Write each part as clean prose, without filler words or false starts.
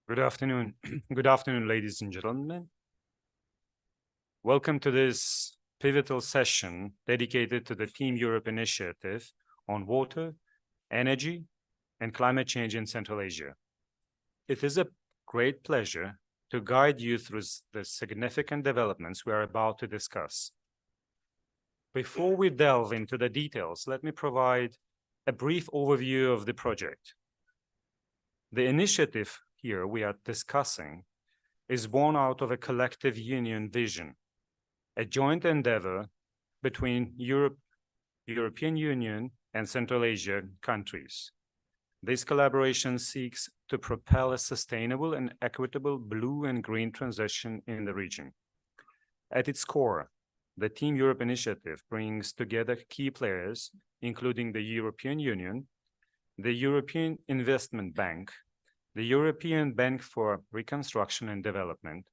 Good afternoon. Good afternoon, ladies and gentlemen. Welcome to this pivotal session dedicated to the Team Europe initiative on water, energy, and climate change in Central Asia. It is a great pleasure to guide you through the significant developments we are about to discuss. Before we delve into the details, let me provide a brief overview of the project. The initiative here we are discussing is born out of a collective union vision, a joint endeavor between European Union and Central Asia countries. This collaboration seeks to propel a sustainable and equitable blue and green transition in the region. At its core, the Team Europe initiative brings together key players, including the European Union, the European Investment Bank, the European Bank for Reconstruction and Development,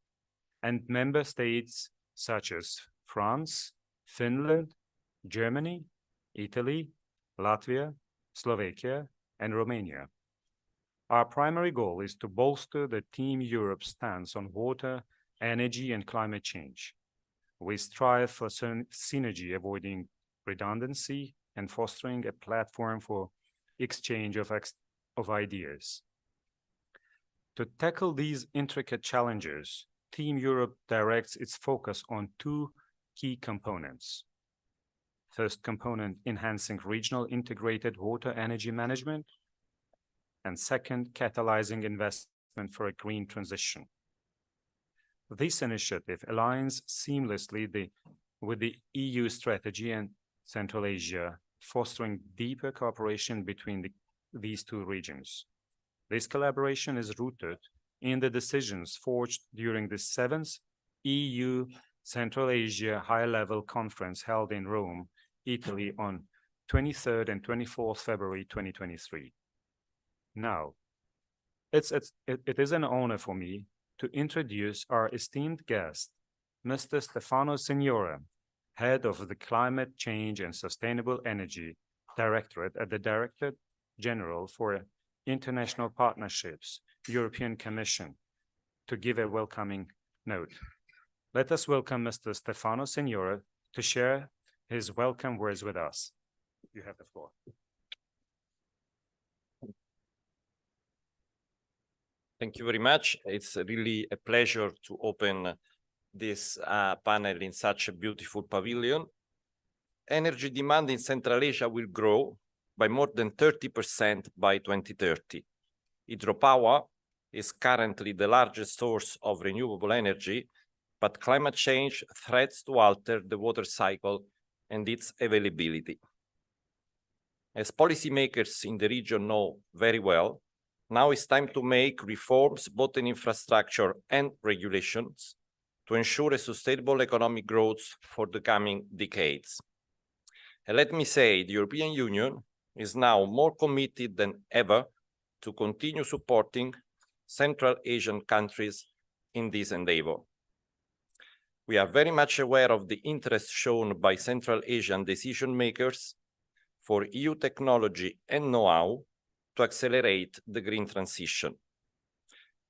and member states such as France, Finland, Germany, Italy, Latvia, Slovakia, and Romania. Our primary goal is to bolster the Team Europe stance on water, energy, and climate change. We strive for synergy, avoiding redundancy, and fostering a platform for exchange of ideas. To tackle these intricate challenges, Team Europe directs its focus on two key components. First component, enhancing regional integrated water energy management, and second, catalyzing investment for a green transition. This initiative aligns seamlessly with the EU strategy in Central Asia, fostering deeper cooperation between these two regions. This collaboration is rooted in the decisions forged during the 7th EU Central Asia High-Level Conference held in Rome, Italy on 23rd and 24th February 2023. Now, it is an honor for me to introduce our esteemed guest, Mr. Stefano Signora, head of the Climate Change and Sustainable Energy Directorate at the Directorate General for International Partnerships, European Commission, to give a welcoming note. Let us welcome Mr. Stefano Signora to share his welcome words with us. You have the floor. Thank you very much. It's really a pleasure to open this panel in such a beautiful pavilion. Energy demand in Central Asia will grow by more than 30% by 2030. Hydropower is currently the largest source of renewable energy, but climate change threatens to alter the water cycle and its availability. As policymakers in the region know very well, now it's time to make reforms both in infrastructure and regulations to ensure a sustainable economic growth for the coming decades. And let me say, the European Union is now more committed than ever to continue supporting Central Asian countries in this endeavor. We are very much aware of the interest shown by Central Asian decision makers for EU technology and know-how to accelerate the green transition.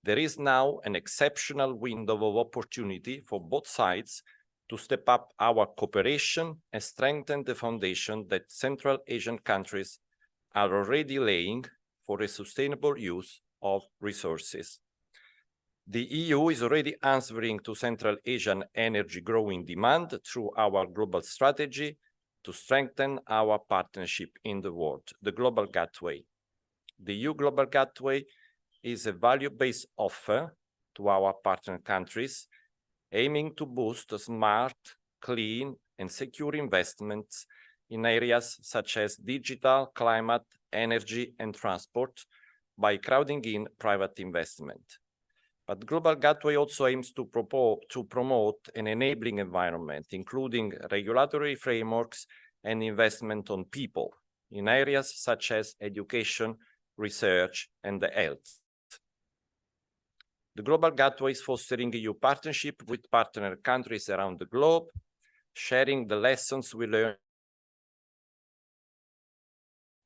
There is now an exceptional window of opportunity for both sides to step up our cooperation and strengthen the foundation that Central Asian countries are already laying for a sustainable use of resources. The EU is already answering to Central Asian energy growing demand through our global strategy to strengthen our partnership in the world, the Global Gateway. The EU Global Gateway is a value-based offer to our partner countries, aiming to boost smart, clean, and secure investments in areas such as digital, climate, energy, and transport by crowding in private investment. But Global Gateway also aims to promote an enabling environment, including regulatory frameworks and investment on people in areas such as education, research, and health. The Global Gateway is fostering EU partnership with partner countries around the globe, sharing the lessons we learn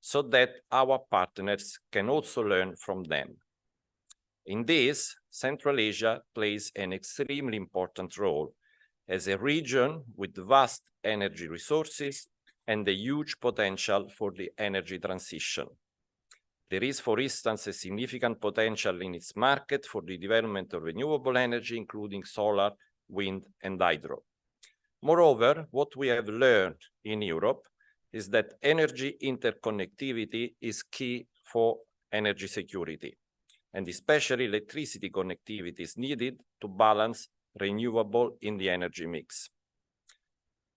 so that our partners can also learn from them. In this, Central Asia plays an extremely important role as a region with vast energy resources and a huge potential for the energy transition. There is, for instance, a significant potential in its market for the development of renewable energy, including solar, wind, and hydro. Moreover, what we have learned in Europe is that energy interconnectivity is key for energy security, and especially electricity connectivity is needed to balance renewable in the energy mix.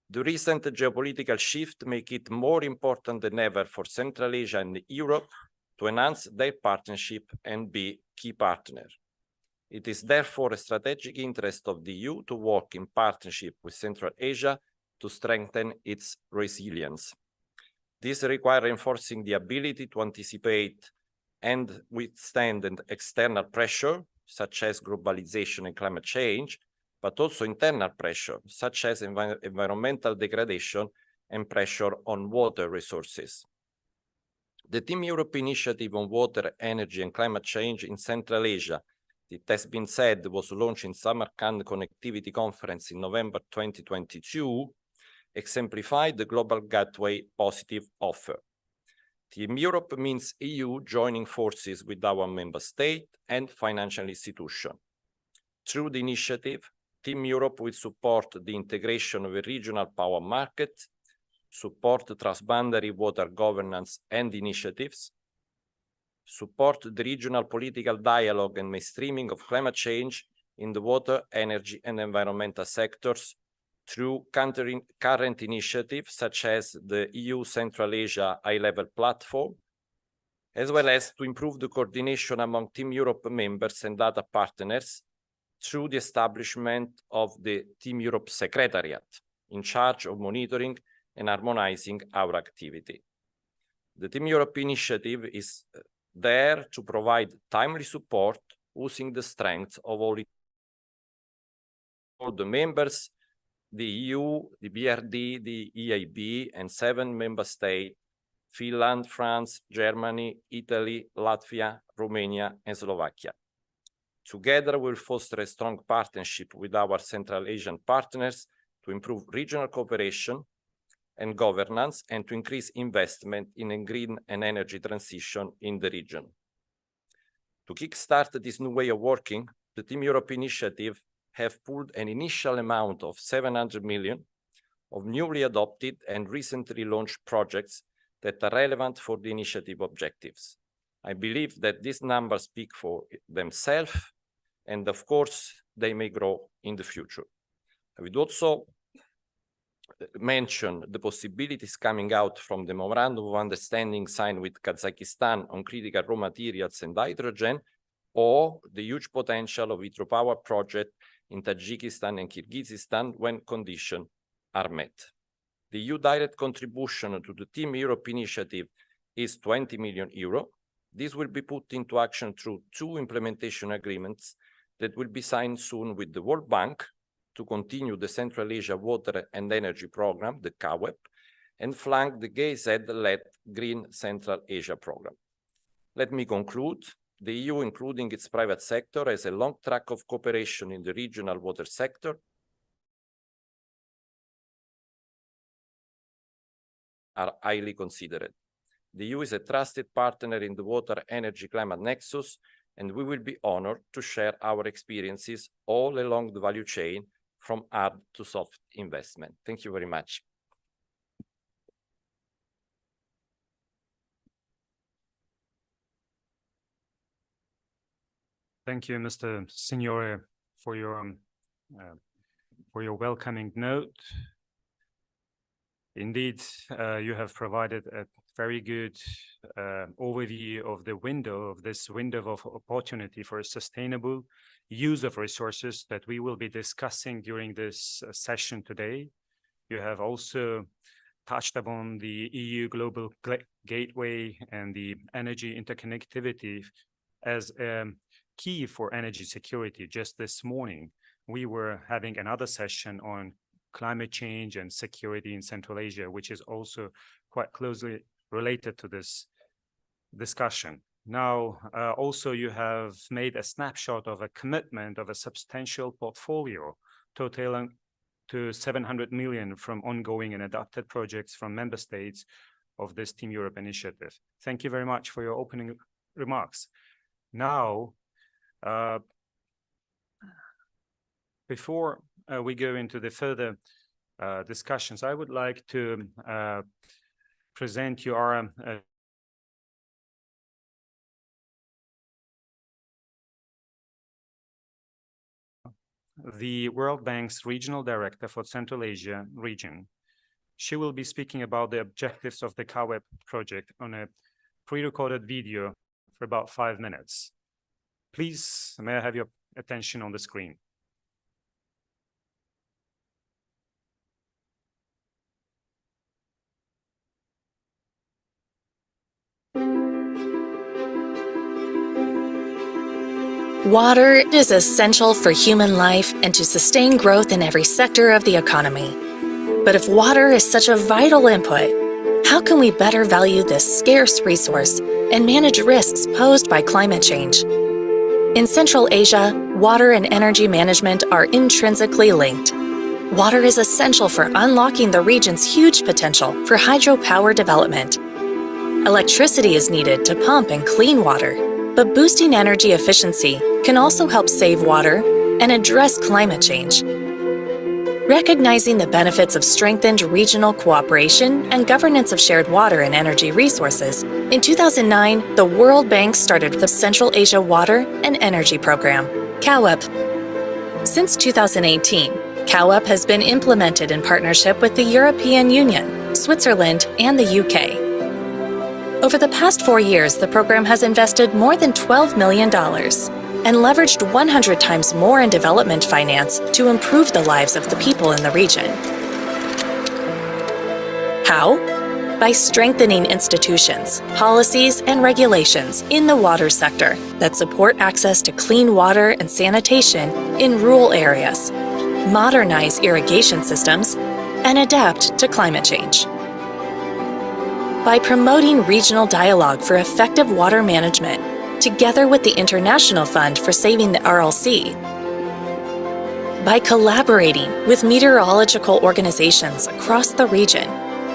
The recent geopolitical shift make it more important than ever for Central Asia and Europe to enhance their partnership and be key partner. It is therefore a strategic interest of the EU to work in partnership with Central Asia to strengthen its resilience. This requires reinforcing the ability to anticipate and withstand external pressure, such as globalization and climate change, but also internal pressure, such as environmental degradation and pressure on water resources. The Team Europe initiative on water, energy, and climate change in Central Asia, it has been said, was launched in Samarkand Connectivity Conference in November 2022, exemplified the Global Gateway positive offer. Team Europe means EU joining forces with our member state and financial institution. Through the initiative, Team Europe will support the integration of a regional power market, support transboundary water governance and initiatives, support the regional political dialogue and mainstreaming of climate change in the water, energy, and environmental sectors through current initiatives such as the EU Central Asia High-Level Platform, as well as to improve the coordination among Team Europe members and other partners through the establishment of the Team Europe Secretariat in charge of monitoring and harmonizing our activity. The Team Europe initiative is there to provide timely support using the strength of all the members, the EU, the BRD, the EIB, and 7 member states, Finland, France, Germany, Italy, Latvia, Romania, and Slovakia. Together, we'll foster a strong partnership with our Central Asian partners to improve regional cooperation and governance and to increase investment in a green and energy transition in the region. To kickstart this new way of working, the Team Europe initiative have pulled an initial amount of 700 million of newly adopted and recently launched projects that are relevant for the initiative objectives. I believe that these numbers speak for themselves, and of course, they may grow in the future. I would also mention the possibilities coming out from the Memorandum of Understanding signed with Kazakhstan on critical raw materials and hydrogen, or the huge potential of hydropower project in Tajikistan and Kyrgyzstan when conditions are met. The EU direct contribution to the Team Europe initiative is 20 million euro. This will be put into action through 2 implementation agreements that will be signed soon with the World Bank to continue the Central Asia Water and Energy Program, the CAWEP, and flank the GIZ-led Green Central Asia Program. Let me conclude. The EU, including its private sector, has a long track of cooperation in the regional water sector, are highly considered. The EU is a trusted partner in the water, energy, climate nexus, and we will be honored to share our experiences all along the value chain from hard to soft investment. Thank you very much. Thank you, Mr. Signore, for your welcoming note. Indeed, you have provided a very good overview of the this window of opportunity for a sustainable use of resources that we will be discussing during this session today. You have also touched upon the EU Global Gateway and the energy interconnectivity as key for energy security. Just this morning, we were having another session on climate change and security in Central Asia, which is also quite closely related to this discussion. Now, also you have made a snapshot of a commitment of a substantial portfolio totaling to 700 million from ongoing and adopted projects from member states of this Team Europe initiative. Thank you very much for your opening remarks. Now, before we go into the further discussions, I would like to present you our the World Bank's Regional Director for Central Asia region. She will be speaking about the objectives of the COP28 project on a pre-recorded video for about 5 minutes. Please, may I have your attention on the screen? Water is essential for human life and to sustain growth in every sector of the economy. But if water is such a vital input, how can we better value this scarce resource and manage risks posed by climate change? In Central Asia, water and energy management are intrinsically linked. Water is essential for unlocking the region's huge potential for hydropower development. Electricity is needed to pump and clean water, but boosting energy efficiency can also help save water and address climate change. Recognizing the benefits of strengthened regional cooperation and governance of shared water and energy resources, in 2009, the World Bank started the Central Asia Water and Energy Program, COP28. Since 2018, COP28 has been implemented in partnership with the European Union, Switzerland, and the UK. Over the past 4 years, the program has invested more than $12 million and leveraged 100 times more in development finance to improve the lives of the people in the region. How? By strengthening institutions, policies, and regulations in the water sector that support access to clean water and sanitation in rural areas, modernize irrigation systems, and adapt to climate change. By promoting regional dialogue for effective water management, together with the International Fund for Saving the RLC. By collaborating with meteorological organizations across the region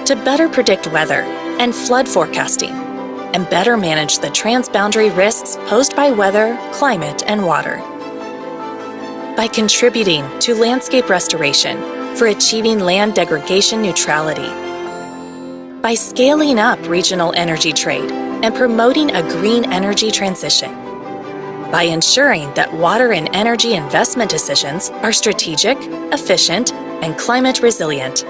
to better predict weather and flood forecasting, and better manage the transboundary risks posed by weather, climate, and water. By contributing to landscape restoration for achieving land degradation neutrality. By scaling up regional energy trade and promoting a green energy transition. By ensuring that water and energy investment decisions are strategic, efficient, and climate resilient.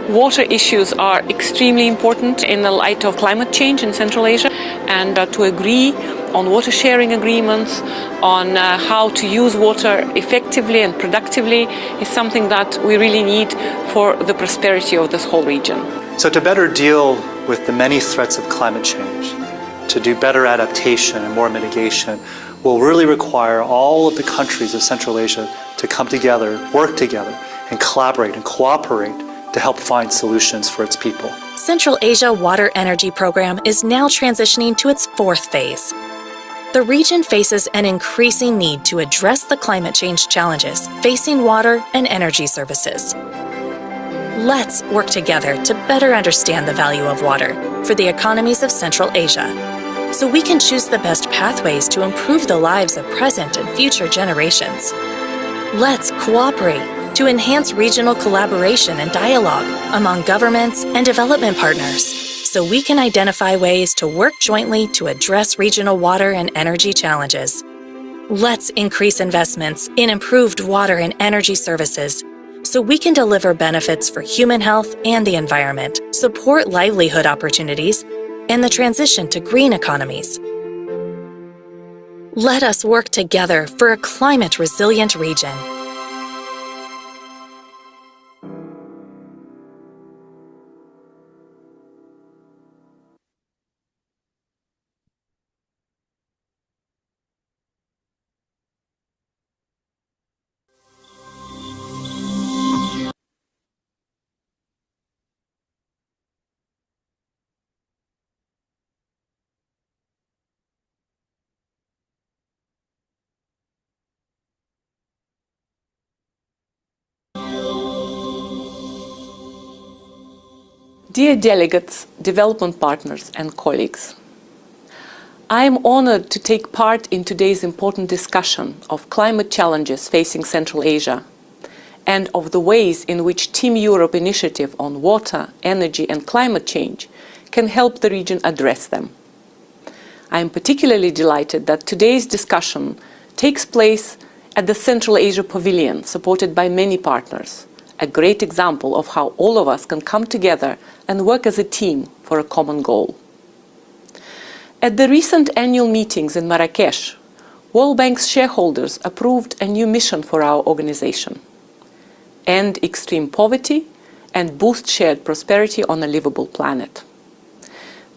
Water issues are extremely important in the light of climate change in Central Asia, and to agree on water sharing agreements, on how to use water effectively and productively is something that we really need for the prosperity of this whole region. So to better deal with the many threats of climate change, to do better adaptation and more mitigation, will really require all of the countries of Central Asia to come together, work together, and collaborate and cooperate to help find solutions for its people. Central Asia Water Energy Program is now transitioning to its 4th phase. The region faces an increasing need to address the climate change challenges facing water and energy services. Let's work together to better understand the value of water for the economies of Central Asia, so we can choose the best pathways to improve the lives of present and future generations. Let's cooperate to enhance regional collaboration and dialogue among governments and development partners, so we can identify ways to work jointly to address regional water and energy challenges. Let's increase investments in improved water and energy services, so we can deliver benefits for human health and the environment, support livelihood opportunities, and the transition to green economies. Let us work together for a climate-resilient region. Dear delegates, development partners, and colleagues, I am honored to take part in today's important discussion of climate challenges facing Central Asia and of the ways in which Team Europe initiative on water, energy, and climate change can help the region address them. I am particularly delighted that today's discussion takes place at the Central Asia Pavilion, supported by many partners, a great example of how all of us can come together and work as a team for a common goal. At the recent annual meetings in Marrakesh, World Bank's shareholders approved a new mission for our organization: end extreme poverty and boost shared prosperity on a livable planet.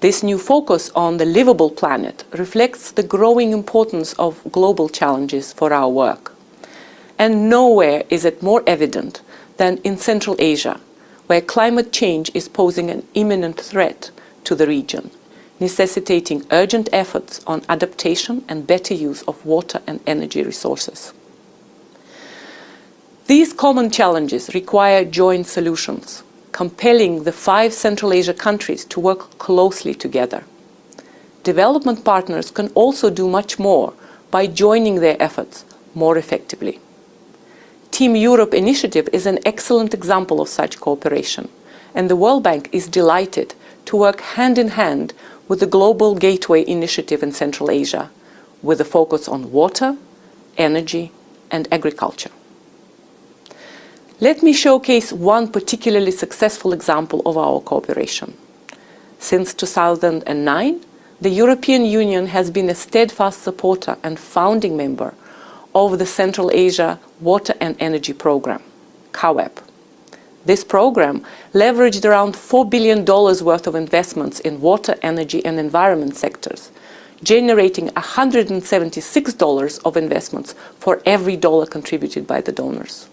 This new focus on the livable planet reflects the growing importance of global challenges for our work. And nowhere is it more evident than in Central Asia, where climate change is posing an imminent threat to the region, necessitating urgent efforts on adaptation and better use of water and energy resources. These common challenges require joint solutions, compelling the 5 Central Asia countries to work closely together. Development partners can also do much more by joining their efforts more effectively. Team Europe initiative is an excellent example of such cooperation, and the World Bank is delighted to work hand in hand with the Global Gateway initiative in Central Asia, with a focus on water, energy, and agriculture. Let me showcase one particularly successful example of our cooperation. Since 2009, the European Union has been a steadfast supporter and founding member of the Central Asia Water and Energy Program, COP28. This program leveraged around $4 billion worth of investments in water, energy, and environment sectors, generating $176 of investments for every dollar contributed by the donors.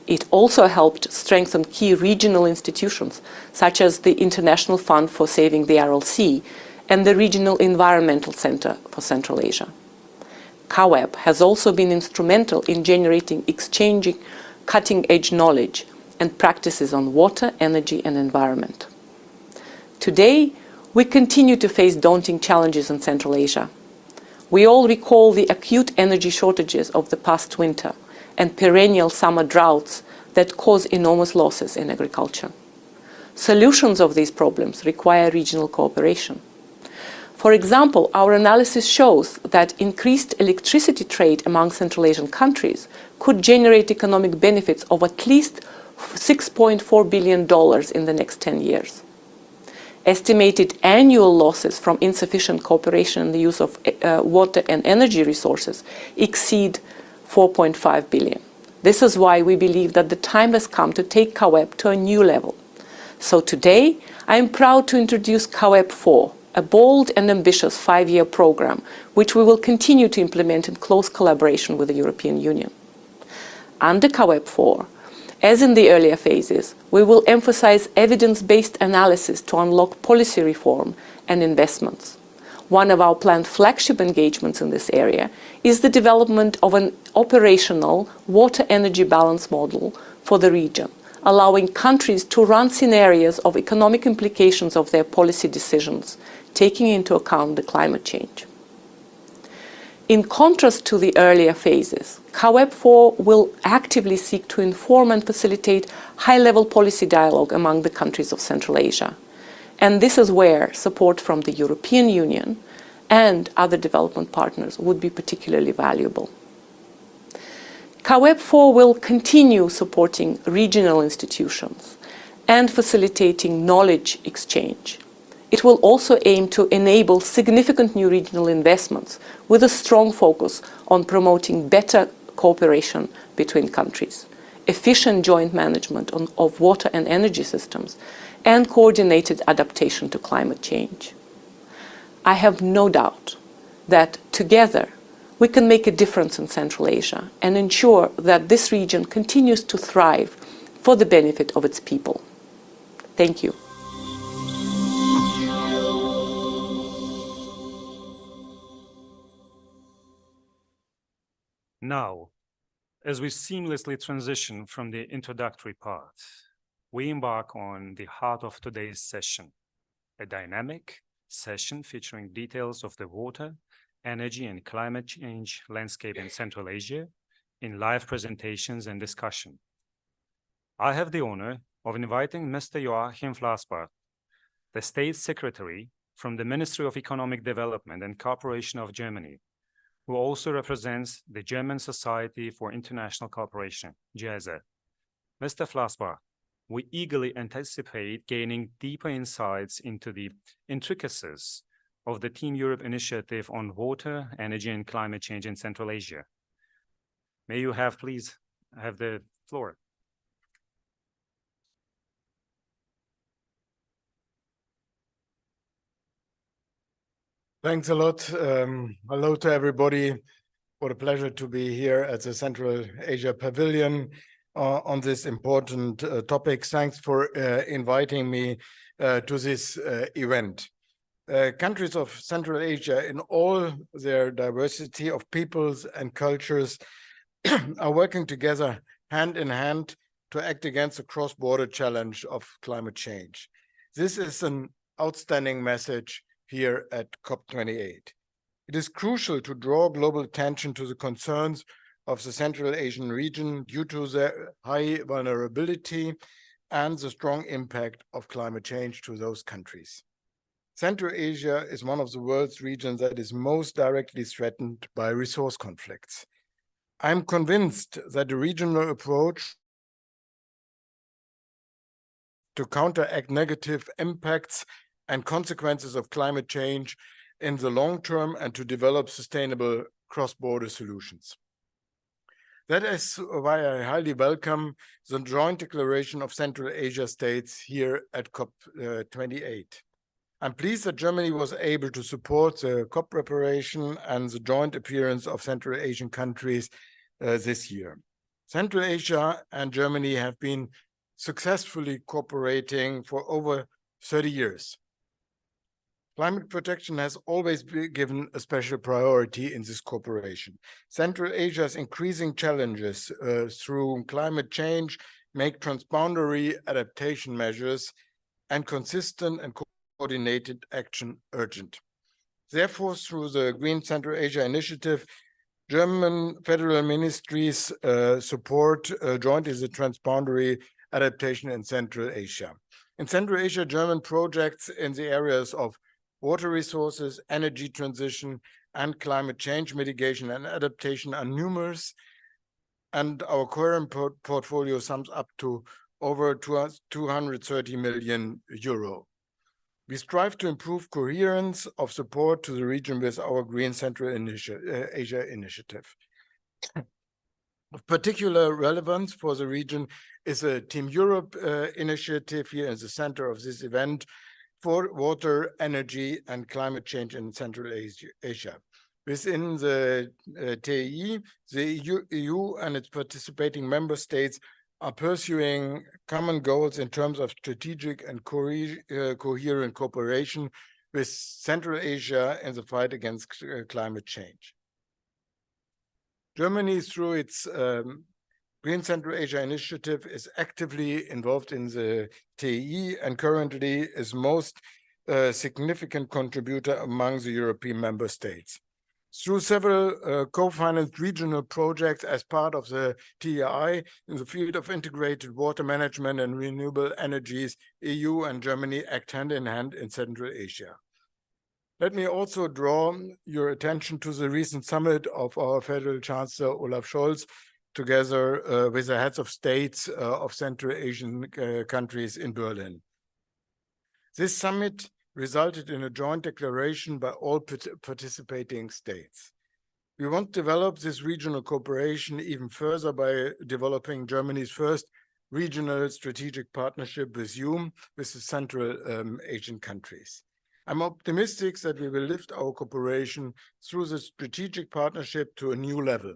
It also helped strengthen key regional institutions, such as the International Fund for Saving the RLC and the Regional Environmental Center for Central Asia. COP28 has also been instrumental in exchanging cutting-edge knowledge and practices on water, energy, and environment. Today, we continue to face daunting challenges in Central Asia. We all recall the acute energy shortages of the past winter and perennial summer droughts that cause enormous losses in agriculture. Solutions of these problems require regional cooperation. For example, our analysis shows that increased electricity trade among Central Asian countries could generate economic benefits of at least $6.4 billion in the next 10 years. Estimated annual losses from insufficient cooperation in the use of water and energy resources exceed $4.5 billion. This is why we believe that the time has come to take COP28 to a new level. So today, I am proud to introduce COP28, a bold and ambitious 5-year program, which we will continue to implement in close collaboration with the European Union. Under COP28, as in the earlier phases, we will emphasize evidence-based analysis to unlock policy reform and investments. One of our planned flagship engagements in this area is the development of an operational water-energy balance model for the region, allowing countries to run scenarios of economic implications of their policy decisions, taking into account the climate change. In contrast to the earlier phases, COP28 will actively seek to inform and facilitate high-level policy dialogue among the countries of Central Asia. And this is where support from the European Union and other development partners would be particularly valuable. COP28 will continue supporting regional institutions and facilitating knowledge exchange. It will also aim to enable significant new regional investments with a strong focus on promoting better cooperation between countries, efficient joint management of water and energy systems, and coordinated adaptation to climate change. I have no doubt that together we can make a difference in Central Asia and ensure that this region continues to thrive for the benefit of its people. Thank you. Now, as we seamlessly transition from the introductory part we embark on the heart of today's session, a dynamic session featuring details of the water, energy, and climate change landscape in Central Asia in live presentations and discussion. I have the honor of inviting Mr. Joachim Flassbart, the State Secretary from the Ministry of Economic Development and Cooperation of Germany, who also represents the German Society for International Cooperation, GIZ. Mr. Flassbart, we eagerly anticipate gaining deeper insights into the intricacies of the Team Europe initiative on water, energy, and climate change in Central Asia. May you please have the floor. Thanks a lot. Hello to everybody. What a pleasure to be here at the Central Asia Pavilion on this important topic. Thanks for inviting me to this event. Countries of Central Asia, in all their diversity of peoples and cultures, are working together hand in hand to act against the cross-border challenge of climate change. This is an outstanding message here at COP28. It is crucial to draw global attention to the concerns of the Central Asian region due to their high vulnerability and the strong impact of climate change to those countries. Central Asia is one of the world's regions that is most directly threatened by resource conflicts. I'm convinced that the regional approach to counteract negative impacts and consequences of climate change in the long term and to develop sustainable cross-border solutions. That is why I highly welcome the joint declaration of Central Asia states here at COP28. I'm pleased that Germany was able to support the COP preparation and the joint appearance of Central Asian countries this year. Central Asia and Germany have been successfully cooperating for over 30 years. Climate protection has always been given a special priority in this cooperation. Central Asia's increasing challenges through climate change make transboundary adaptation measures and consistent and coordinated action urgent. Therefore, through the Green Central Asia Initiative, German federal ministries support jointly the transboundary adaptation in Central Asia. In Central Asia, German projects in the areas of water resources, energy transition, and climate change mitigation and adaptation are numerous, and our current portfolio sums up to over 230 million euro. We strive to improve coherence of support to the region with our Green Central Asia Initiative. Of particular relevance for the region is a Team Europe initiative here in the center of this event, for water, energy, and climate change in Central Asia. Within the TEI, the EU and its participating member states are pursuing common goals in terms of strategic and coherent cooperation with Central Asia in the fight against climate change. Germany, through its Green Central Asia Initiative, is actively involved in the TEI and currently is most significant contributor among the European member states. Through several co-financed regional projects as part of the TEI in the field of integrated water management and renewable energies, EU and Germany act hand in hand in Central Asia. Let me also draw your attention to the recent summit of our Federal Chancellor Olaf Scholz, together with the heads of states of Central Asian countries in Berlin. This summit resulted in a joint declaration by all participating states. We want to develop this regional cooperation even further by developing Germany's first regional strategic partnership with you, with the Central Asian countries. I'm optimistic that we will lift our cooperation through the strategic partnership to a new level.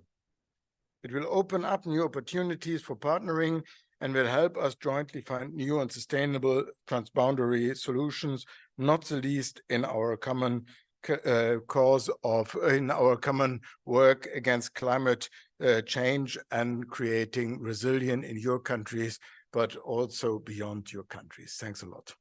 It will open up new opportunities for partnering and will help us jointly find new and sustainable transboundary solutions, not the least in our common common work against climate change and creating resilience in your countries, but also beyond your countries. Thanks a lot.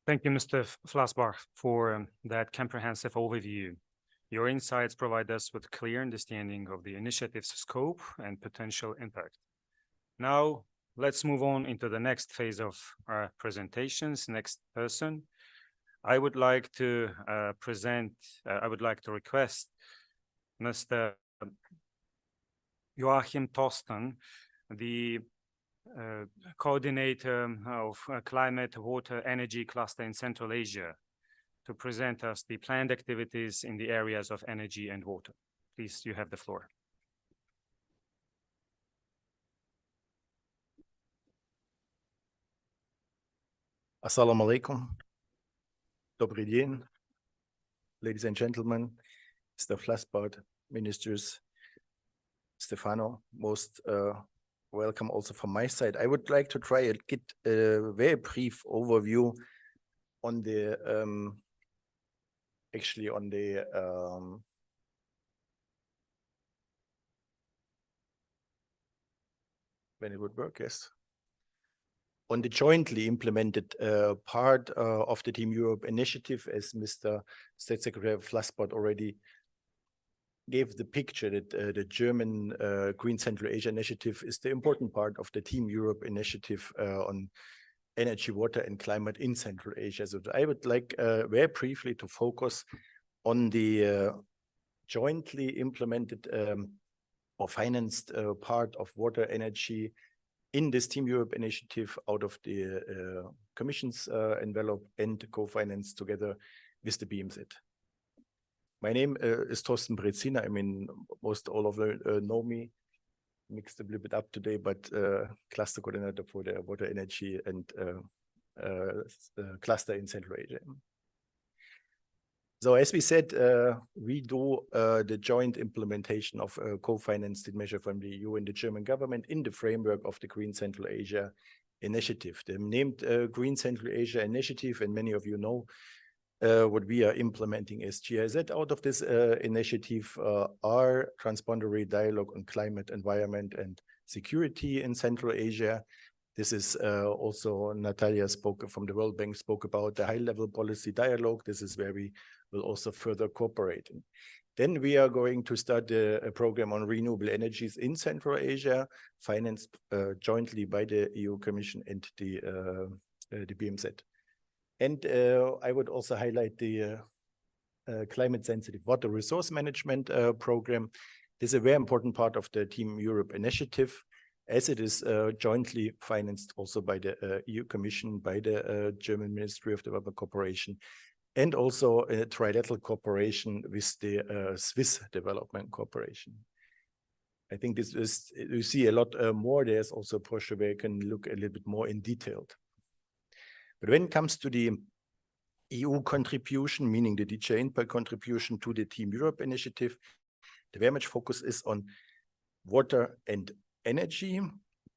Thank you, Mr. Flassbach, for that comprehensive overview. Your insights provide us with clear understanding of the initiative's scope and potential impact. Now, let's move on into the next phase of our presentations. Next person. I would like to request Mr. Joachim Torsten, the coordinator of Climate, Water, Energy Cluster in Central Asia, to present us the planned activities in the areas of energy and water. Please, you have the floor. Assalamu alaikum. Dobry dzień. Ladies and gentlemen, Mr. Flassbach, ministers, Stefano, most welcome also from my side. I would like to try and get a very brief overview on the when it would work, yes. On the jointly implemented part of the Team Europe initiative, as Mr. State Secretary Flassbach already gave the picture that the German Green Central Asia initiative is the important part of the Team Europe initiative on energy, water, and climate in Central Asia. So I would like very briefly to focus on the jointly implemented or financed part of water energy in this Team Europe initiative out of the Commission's envelope and co-financed together with the BMZ. My name is Torsten Brezina. I mean, most all of you know me, mixed a little bit up today, but cluster coordinator for the water energy and cluster in Central Asia. So as we said, we do the joint implementation of a co-financed measure from the EU and the German government in the framework of the Green Central Asia initiative. The named Green Central Asia initiative, and many of you know what we are implementing as GIZ out of this initiative are transpondary dialogue on climate, environment, and security in Central Asia. This is also Natalia spoke from the World Bank spoke about the high-level policy dialogue. This is where we will also further cooperate. Then we are going to start a program on renewable energies in Central Asia, financed jointly by the EU Commission and the BMZ. And I would also highlight the climate-sensitive water resource management program. This is a very important part of the Team Europe initiative, as it is jointly financed also by the EU Commission, by the German Ministry of Development Cooperation, and also a trilateral cooperation with the Swiss Development Corporation. I think this is, you see a lot more. There's also a portion where you can look a little bit more in detail. But when it comes to the EU contribution, meaning the DG impact contribution to the Team Europe initiative, the very much focus is on water and energy,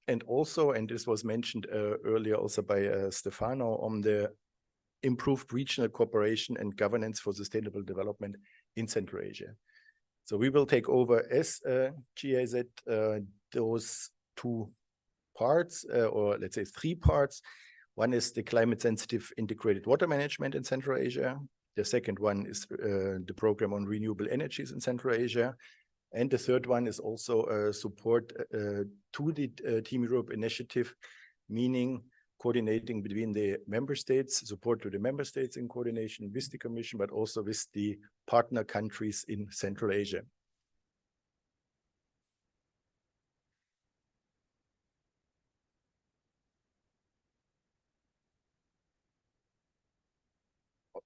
and also, and this was mentioned earlier also by Stefano, on the improved regional cooperation and governance for sustainable development in Central Asia. So we will take over as GIZ those two parts, or let's say three parts. One is the climate-sensitive integrated water management in Central Asia. The second one is the program on renewable energies in Central Asia. And the third one is also support to the Team Europe initiative, meaning coordinating between the member states, support to the member states in coordination with the Commission, but also with the partner countries in Central Asia.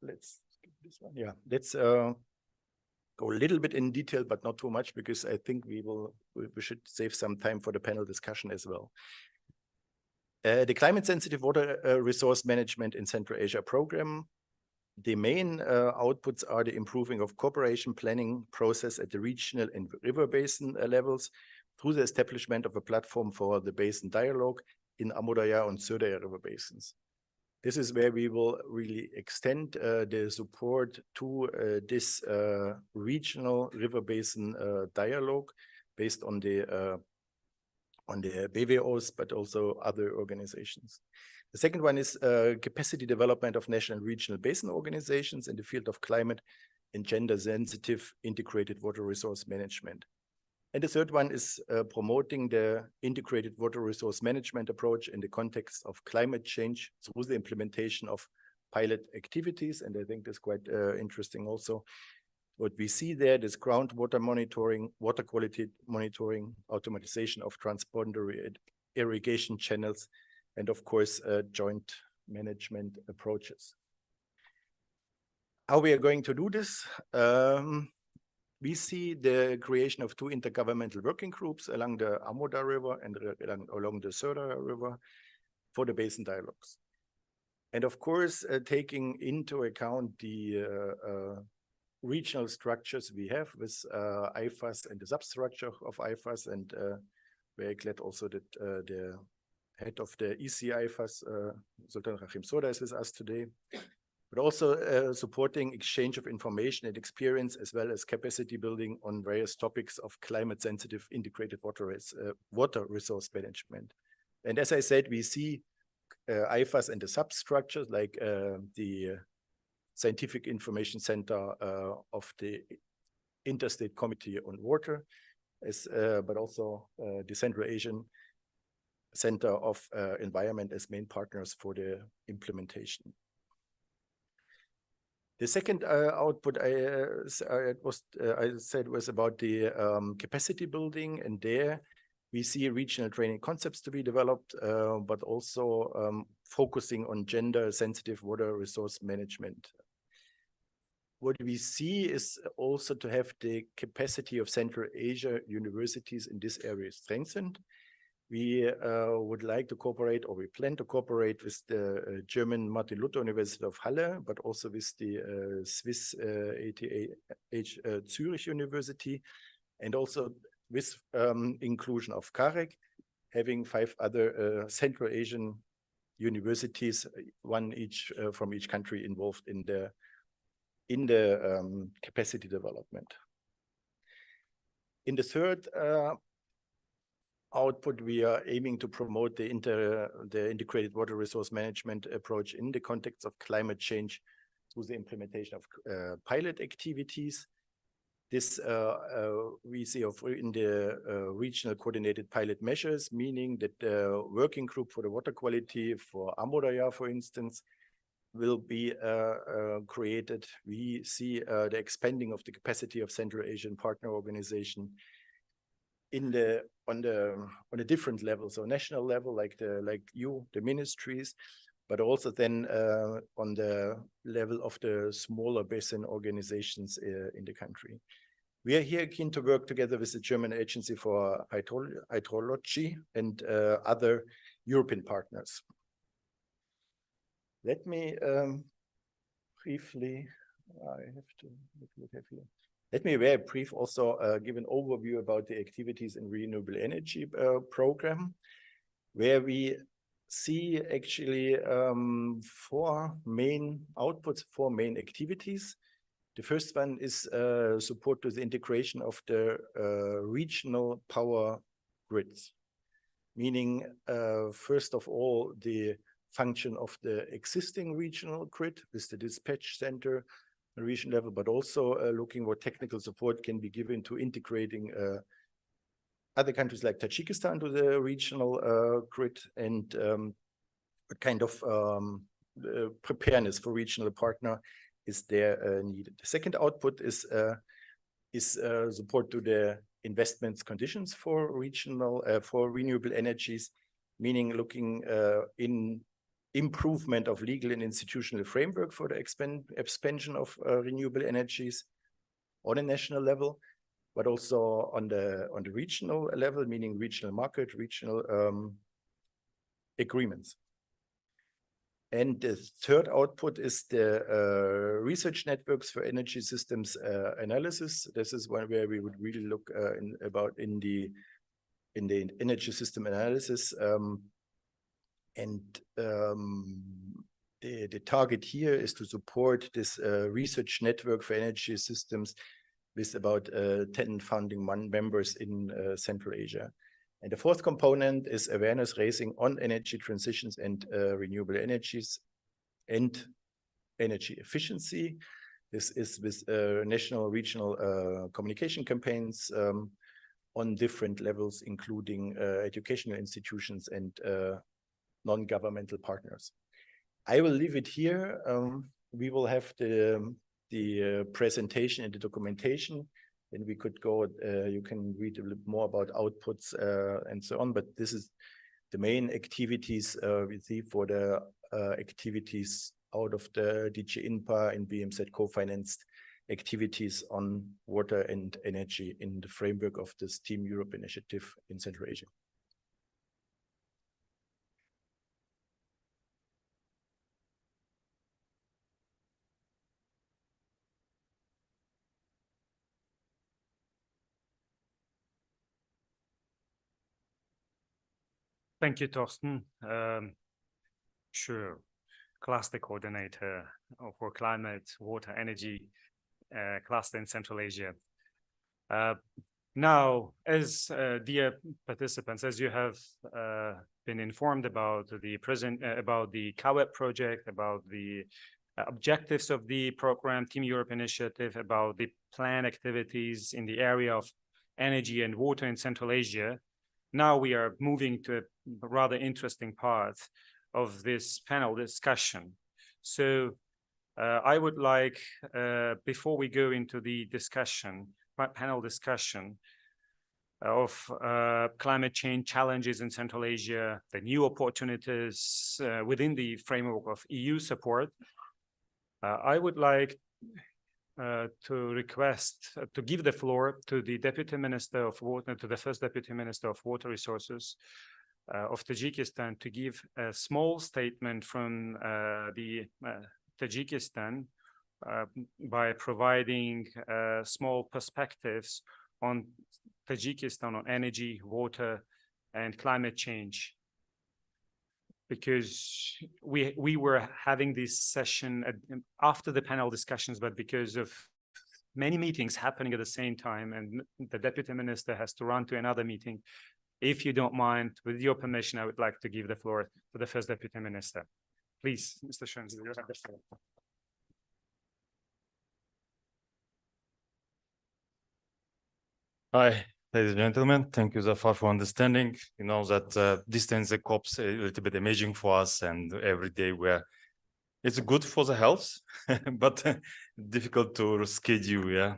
Let's skip this one. Yeah, let's go a little bit in detail, but not too much, because I think we should save some time for the panel discussion as well. The climate-sensitive water resource management in Central Asia program, the main outputs are the improving of cooperation planning process at the regional and river basin levels through the establishment of a platform for the basin dialogue in Amudaya and Södaya river basins. This is where we will really extend the support to this regional river basin dialogue based on the BWOs, but also other organizations. The second one is capacity development of national and regional basin organizations in the field of climate and gender-sensitive integrated water resource management. And the third one is promoting the integrated water resource management approach in the context of climate change through the implementation of pilot activities. And I think that's quite interesting also. What we see there is groundwater monitoring, water quality monitoring, automatization of transponder irrigation channels, and of course, joint management approaches. How we are going to do this? We see the creation of 2 intergovernmental working groups along the Amoda River and along the Söder River for the basin dialogues. And of course, taking into account the regional structures we have with IFAS and the substructure of IFAS, and very glad also that the head of the EC IFAS, Sultan Rahim Soda, is with us today. But also supporting exchange of information and experience, as well as capacity building on various topics of climate-sensitive integrated water resource management. And as I said, we see IFAS and the substructures like the Scientific Information Center of the Interstate Committee on Water, but also the Central Asian Center of Environment as main partners for the implementation. The second output I said was about the capacity building, and there we see regional training concepts to be developed, but also focusing on gender-sensitive water resource management. What we see is also to have the capacity of Central Asia universities in this area strengthened. We would like to cooperate, or we plan to cooperate with the German Martin Luther University of Halle, but also with the Swiss ETH Zurich University, and also with inclusion of CAREC, having 5 other Central Asian universities, one each from each country involved in the capacity development. In the third output, we are aiming to promote the integrated water resource management approach in the context of climate change through the implementation of pilot activities. This we see in the regional coordinated pilot measures, meaning that the working group for the water quality for Amodaya, for instance, will be created. We see the expanding of the capacity of Central Asian partner organization on a different level, so national level, like the ministries, but also then on the level of the smaller basin organizations in the country. We are here keen to work together with the German Agency for Hydrology and other European partners. Let me briefly, let me very brief also give an overview about the activities in renewable energy program, where we see actually 4 main outputs, 4 main activities. The first one is support to the integration of the regional power grids, meaning first of all, the function of the existing regional grid with the dispatch center region level, but also looking what technical support can be given to integrating other countries like Tajikistan to the regional grid, and what kind of preparedness for regional partner is there needed. The second output is support to the investments conditions for regional for renewable energies, meaning looking in improvement of legal and institutional framework for the expansion of renewable energies on a national level, but also on the regional level, meaning regional market, regional agreements. And the third output is the research networks for energy systems analysis. This is one where we would really look in the energy system analysis. And The target here is to support this research network for energy systems with about 10 founding members in Central Asia. And the fourth component is awareness raising on energy transitions and renewable energies and energy efficiency. This is with national, regional communication campaigns on different levels, including educational institutions and non-governmental partners. I will leave it here. We will have the presentation and the documentation, and we could go, you can read a little more about outputs and so on, but this is the main activities we see for the activities out of the DG INPA and BMZ co-financed activities on water and energy in the framework of this Team Europe initiative in Central Asia. Thank you, Torsten. Sure, cluster coordinator for climate, water, energy cluster in Central Asia. Now, as dear participants, as you have been informed about the COP28 project, about the objectives of the program, Team Europe initiative, about the planned activities in the area of energy and water in Central Asia. Now we are moving to a rather interesting part of this panel discussion. So I would like, before we go into the discussion, panel discussion of climate change challenges in Central Asia, the new opportunities within the framework of EU support, I would like to request to give the floor to the Deputy Minister of Water, to the first Deputy Minister of Water Resources of Tajikistan, to give a small statement from the Tajikistan by providing small perspectives on Tajikistan on energy, water, and climate change. Because we were having this session after the panel discussions, but because of many meetings happening at the same time, and the Deputy Minister has to run to another meeting, if you don't mind, with your permission, I would like to give the floor to the first Deputy Minister. Please, Mr. Schoenz, you have the floor. Hi, ladies and gentlemen. Thank you, Zafar, for understanding. You know that distance the COPs a little bit amazing for us, and every day it's good for the health, but difficult to schedule. Yeah.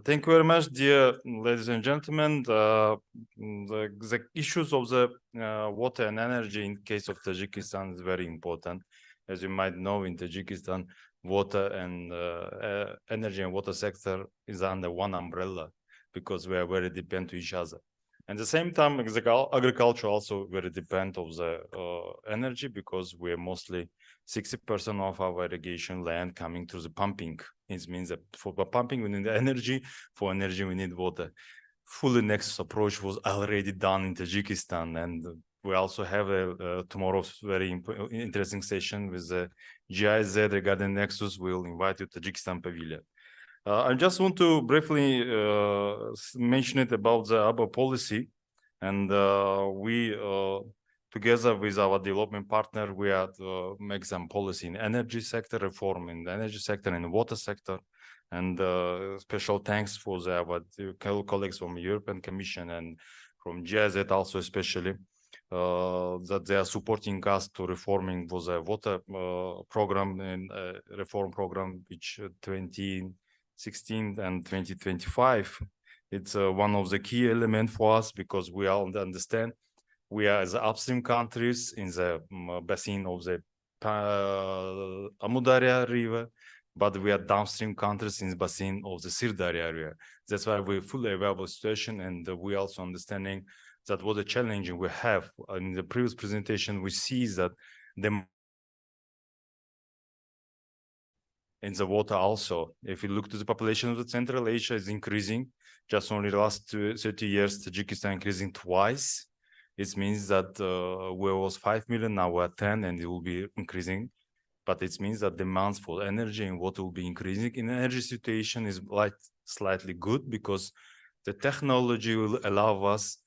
Thank you very much, dear ladies and gentlemen. The issues of the water and energy in case of Tajikistan is very important. As you might know, in Tajikistan, water and energy and water sector is under one umbrella, because we are very dependent to each other. At the same time, agriculture also very dependent of the energy, because we are mostly 60% of our irrigation land coming through the pumping. It means that for pumping we need energy, for energy we need water. Fully nexus approach was already done in Tajikistan, and we also have tomorrow's very interesting session with the GIZ regarding nexus. We'll invite you to Tajikistan Pavilion. I just want to briefly mention it about the ABA policy, and we together with our development partner, we are make some policy in energy sector, reform in the energy sector and water sector, and special thanks for our colleagues from the European Commission and from GIZ also especially, that they are supporting us to reforming for the water program and reform program, which 2016 and 2025. It's one of the key elements for us, because we all understand we are as upstream countries in the basin of the Amudarya River, but we are downstream countries in the basin of the Sirdarya area. That's why we're fully aware of the situation, and we also understanding that what the challenge we have. In the previous presentation, we see that the in the water also, if you look to the population of the Central Asia is increasing. Just only the last 30 years, Tajikistan increasing twice. It means that we was 5 million, now we're 10, and it will be increasing. but it means that demands for energy and water will be increasing. In energy situation is slightly good because the technology will allow us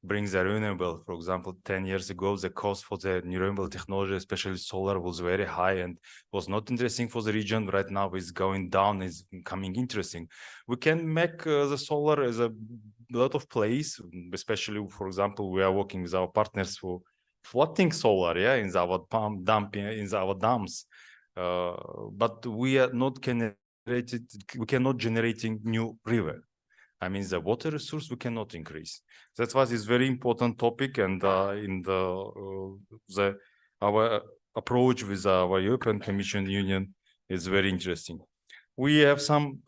bring the renewable. For example, 10 years ago, the cost for the renewable technology, especially solar, was very high and was not interesting for the region. Right now, it's going down, it's becoming interesting. We can make the solar as a lot of place, especially, for example, we are working with our partners for floating solar, yeah, in our pump dumping, in our dams. But we are not we cannot generating new river. I mean, the water resource we cannot increase. That's why it's very important topic, and in our approach with our European Commission Union is very interesting. We have some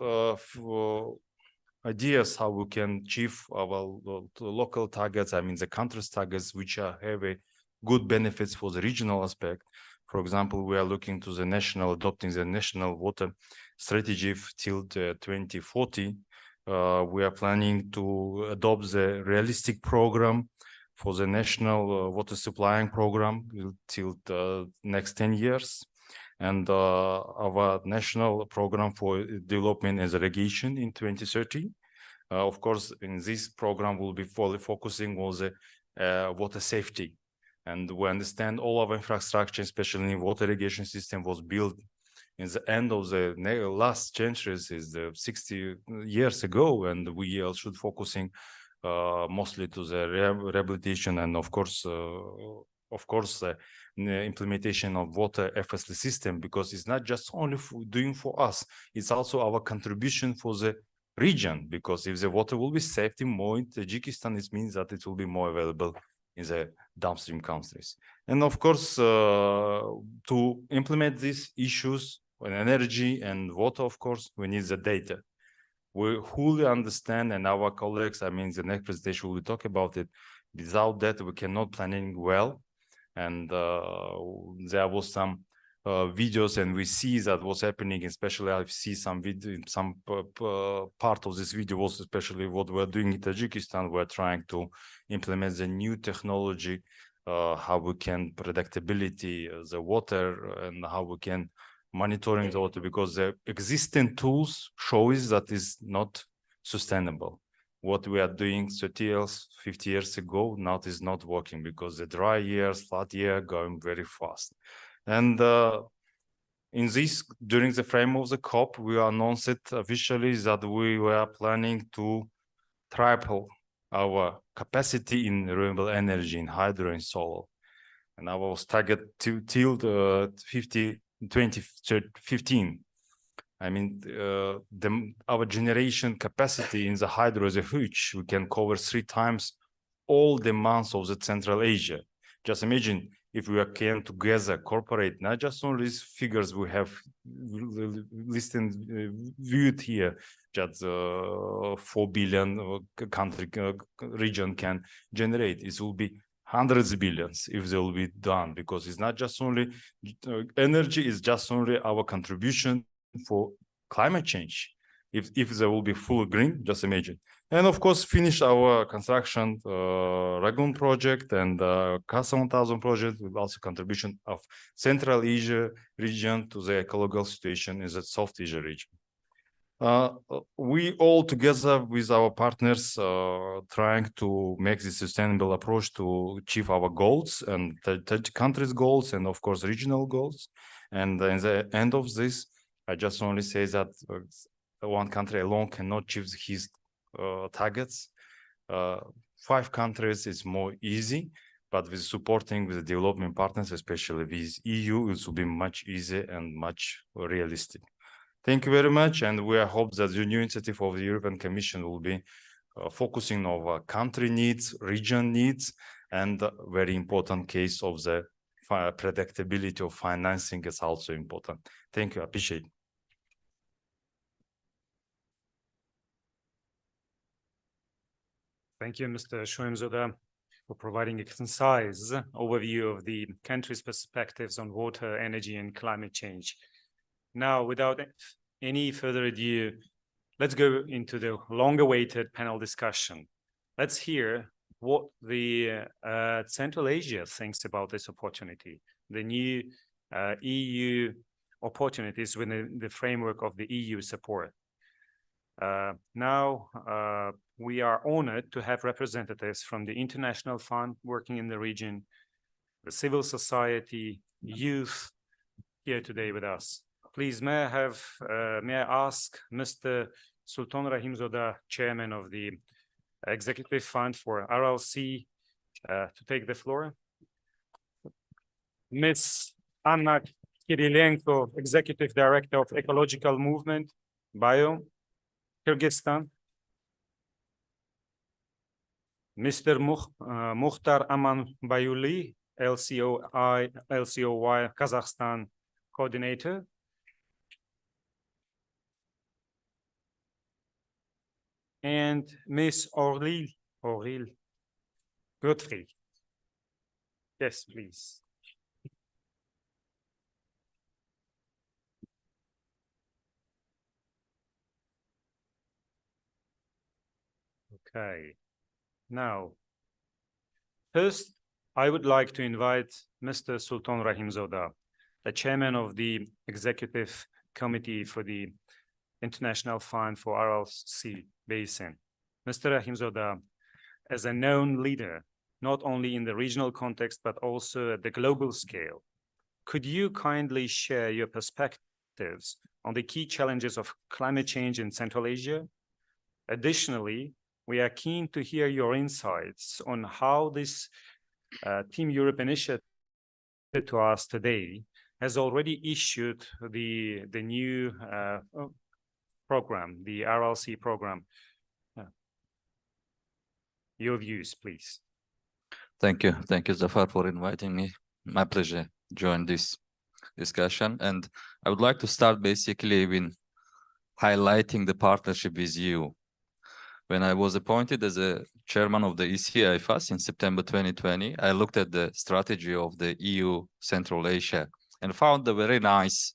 ideas how we can achieve our local targets. I mean, the country's targets, which have a good benefits for the regional aspect. For example, we are looking to adopting the national water strategy till 2040. We are planning to adopt the realistic program for the national water supplying program till the next 10 years. And our national program for development and irrigation in 2030. Of course, in this program, we'll be fully focusing on the water safety. And we understand all of infrastructure, especially water irrigation system, was built in the end of the last centuries, is 60 years ago, and we should focusing mostly to the rehabilitation and of course the implementation of water efficiency system, because it's not just only doing for us, it's also our contribution for the region, because if the water will be saved more in Tajikistan, it means that it will be more available in the downstream countries. And of course, to implement these issues on energy and water, of course, we need the data. We fully understand, and our colleagues, I mean, the next presentation will talk about it. Without that, we cannot planning well. And there was some videos, and we see that what's happening, especially I see some video, some part of this video was especially what we're doing in Tajikistan. We're trying to implement the new technology, how we can predictability the water and how we can monitoring the water, because the existing tools shows that is not sustainable. What we are doing 30 years, 50 years ago, now is not working because the dry years, flood year going very fast. And in this, during the frame of the COP, we announced it officially that we were planning to triple our capacity in renewable energy, in hydro and solar. And our target till 2015. I mean, our generation capacity in the hydro is huge. We can cover 3 times all demands of the Central Asia. Just imagine if we can together cooperate, not just on these figures we have listed, viewed here, just 4 billion country region can generate. It will be hundreds of billions if they will be done, because it's not just only energy, is just only our contribution for climate change. If there will be full green, just imagine. And of course, finish our construction Ragun project and Kasa 1000 project with also contribution of Central Asia region to the ecological situation in the South Asia region. We all together with our partners trying to make this sustainable approach to achieve our goals and the country's goals and of course regional goals. And in the end of this, I just only say that one country alone cannot achieve his targets. 5 countries is more easy, but with supporting with the development partners, especially with EU, it will be much easier and much realistic. Thank you very much, and we hope that the new initiative of the European Commission will be focusing on country needs, region needs, and very important case of the predictability of financing is also important. Thank you, I appreciate it. Thank you, Mr. Shoemzuda, for providing a concise overview of the country's perspectives on water, energy, and climate change. Now, without any further ado, let's go into the long-awaited panel discussion. Let's hear what the Central Asia thinks about this opportunity, the new EU opportunities within the framework of the EU support. Now, we are honored to have representatives from the International Fund working in the region, the civil society, youth here today with us. Please, may I ask Mr. Sultan Rahimzoda, Chairman of the Executive Fund for RLC, to take the floor. Ms. Anna Kirilenko, Executive Director of Ecological Movement, Bio, Kyrgyzstan. Mr. Mukhtar Amanbayuli, LCOY, Kazakhstan Coordinator. And Ms. Orlil Godfrey. Yes, please. Okay. Now, first, I would like to invite Mr. Sultan Rahimzoda, the chairman of the Executive Committee for the International Fund for RLC Basin. Mr. Rahimzoda, as a known leader, not only in the regional context, but also at the global scale, could you kindly share your perspectives on the key challenges of climate change in Central Asia? Additionally, we are keen to hear your insights on how this Team Europe initiative to us today has already issued the new program, the RLC program. Your views, please. Thank you, Zafar, for inviting me. My pleasure to join this discussion. And I would like to start basically with highlighting the partnership with you. When I was appointed as a chairman of the ECIFAS in September 2020, I looked at the strategy of the EU Central Asia and found a very nice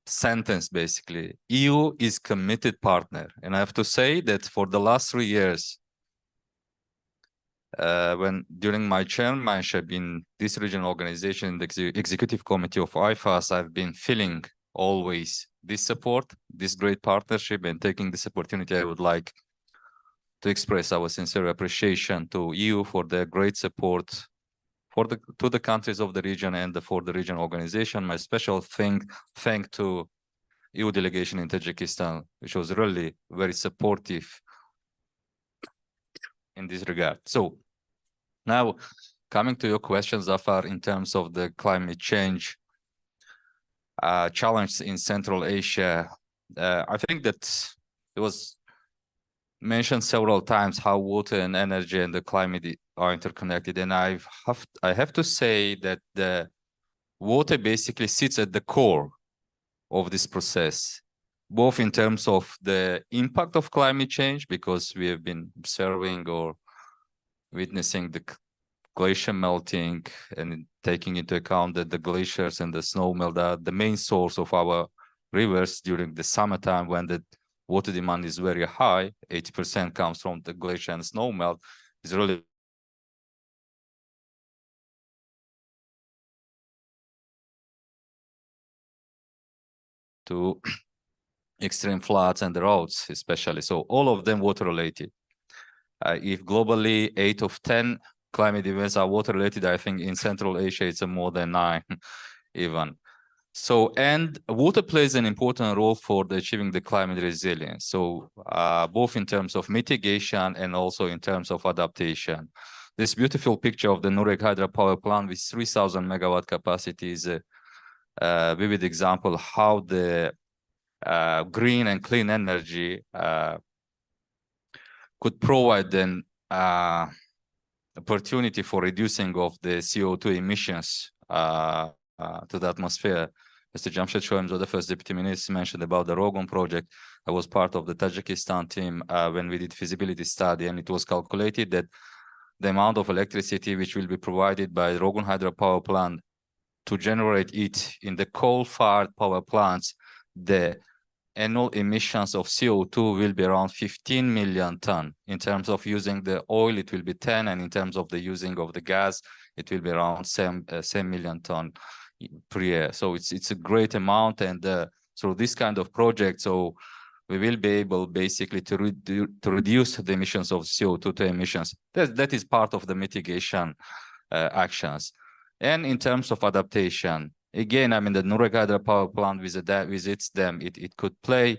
sentence, basically. EU is committed partner. And I have to say that for the last 3 years, during my chairmanship in this regional organization, the executive committee of IFAS, I've been feeling always this support, this great partnership, and taking this opportunity, I would like to express our sincere appreciation to EU for their great support to the countries of the region and for the regional organization. My special thank to EU delegation in Tajikistan, which was really very supportive in this regard. So now coming to your questions, Zafar, in terms of the climate change challenge in Central Asia, I think that it was mentioned several times how water and energy and the climate are interconnected. And I have to say that the water basically sits at the core of this process, both in terms of the impact of climate change, because we have been observing or witnessing the glacier melting and taking into account that the glaciers and the snow melt are the main source of our rivers during the summertime when the water demand is very high. 80% comes from the glacier and snow melt. Is really to extreme floods and the roads, especially. So all of them water related. If globally 8 of 10 climate events are water related, I think in Central Asia it's more than 9 even. So, and water plays an important role for achieving the climate resilience. So both in terms of mitigation and also in terms of adaptation. This beautiful picture of the Nurek hydropower plant with 3,000 megawatt capacity is a vivid example how the green and clean energy could provide an opportunity for reducing of the CO2 emissions to the atmosphere. Mr. Jamshed Shoemzo, the first deputy minister, mentioned about the Rogon project. I was part of the Tajikistan team when we did feasibility study, and it was calculated that the amount of electricity which will be provided by the Rogon hydropower plant to generate it in the coal-fired power plants, the annual emissions of CO2 will be around 15 million ton. In terms of using the oil, it will be 10, and in terms of the using of the gas, it will be around 7 million ton per year. So it's a great amount, and through this kind of project, so we will be able basically to reduce the emissions of CO2 to emissions. That is part of the mitigation actions. And in terms of adaptation, again, I mean, the Nurek hydropower plant visits them. It could play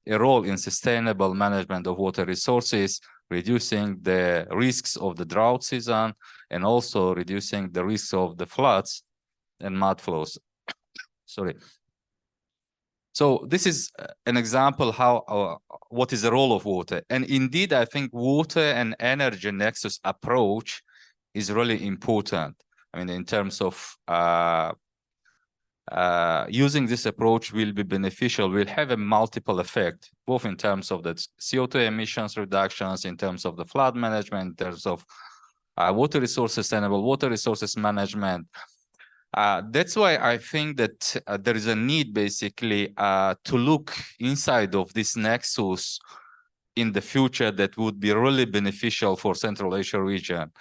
a role in sustainable management of water resources, reducing the risks of the drought season, and also reducing the risks of the floods and mud flows. Sorry. So this is an example how what is the role of water. And indeed, I think water and energy nexus approach is really important. I mean, in terms of using this approach will be beneficial, will have a multiple effect, both in terms of the CO2 emissions reductions, in terms of the flood management, in terms of water resources, sustainable water resources management. That's why I think that there is a need basically to look inside of this nexus in the future that would be really beneficial for Central Asia region.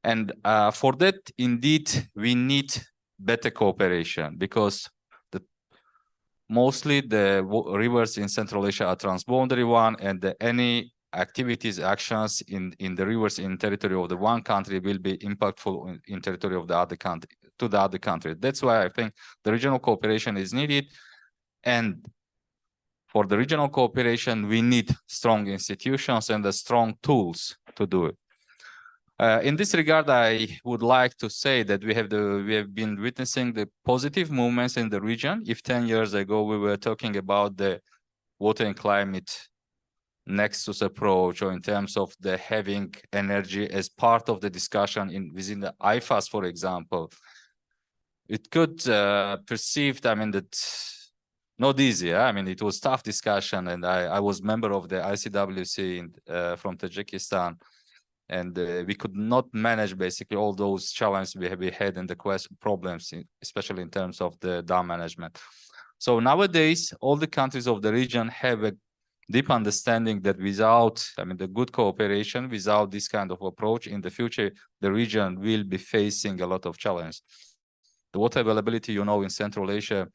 And for that, indeed, we need better cooperation, because mostly the rivers in Central Asia are transboundary one, and any activities, actions in the rivers in territory of the one country will be impactful in territory of the other country, to the other country. That's why I think the regional cooperation is needed. And for the regional cooperation, we need strong institutions and the strong tools to do it. In this regard, I would like to say that we have been witnessing the positive movements in the region. If 10 years ago we were talking about the water and climate nexus approach, or in terms of the having energy as part of the discussion within the IFAS, for example, it could perceived, I mean, that not easy. I mean, it was tough discussion, and I was member of the ICWC from Tajikistan, and we could not manage basically all those challenges we had in the problems, especially in terms of the dam management. So nowadays, all the countries of the region have a deep understanding that without, I mean, the good cooperation, without this kind of approach, in the future, the region will be facing a lot of challenges. The water availability, you know, in Central Asia,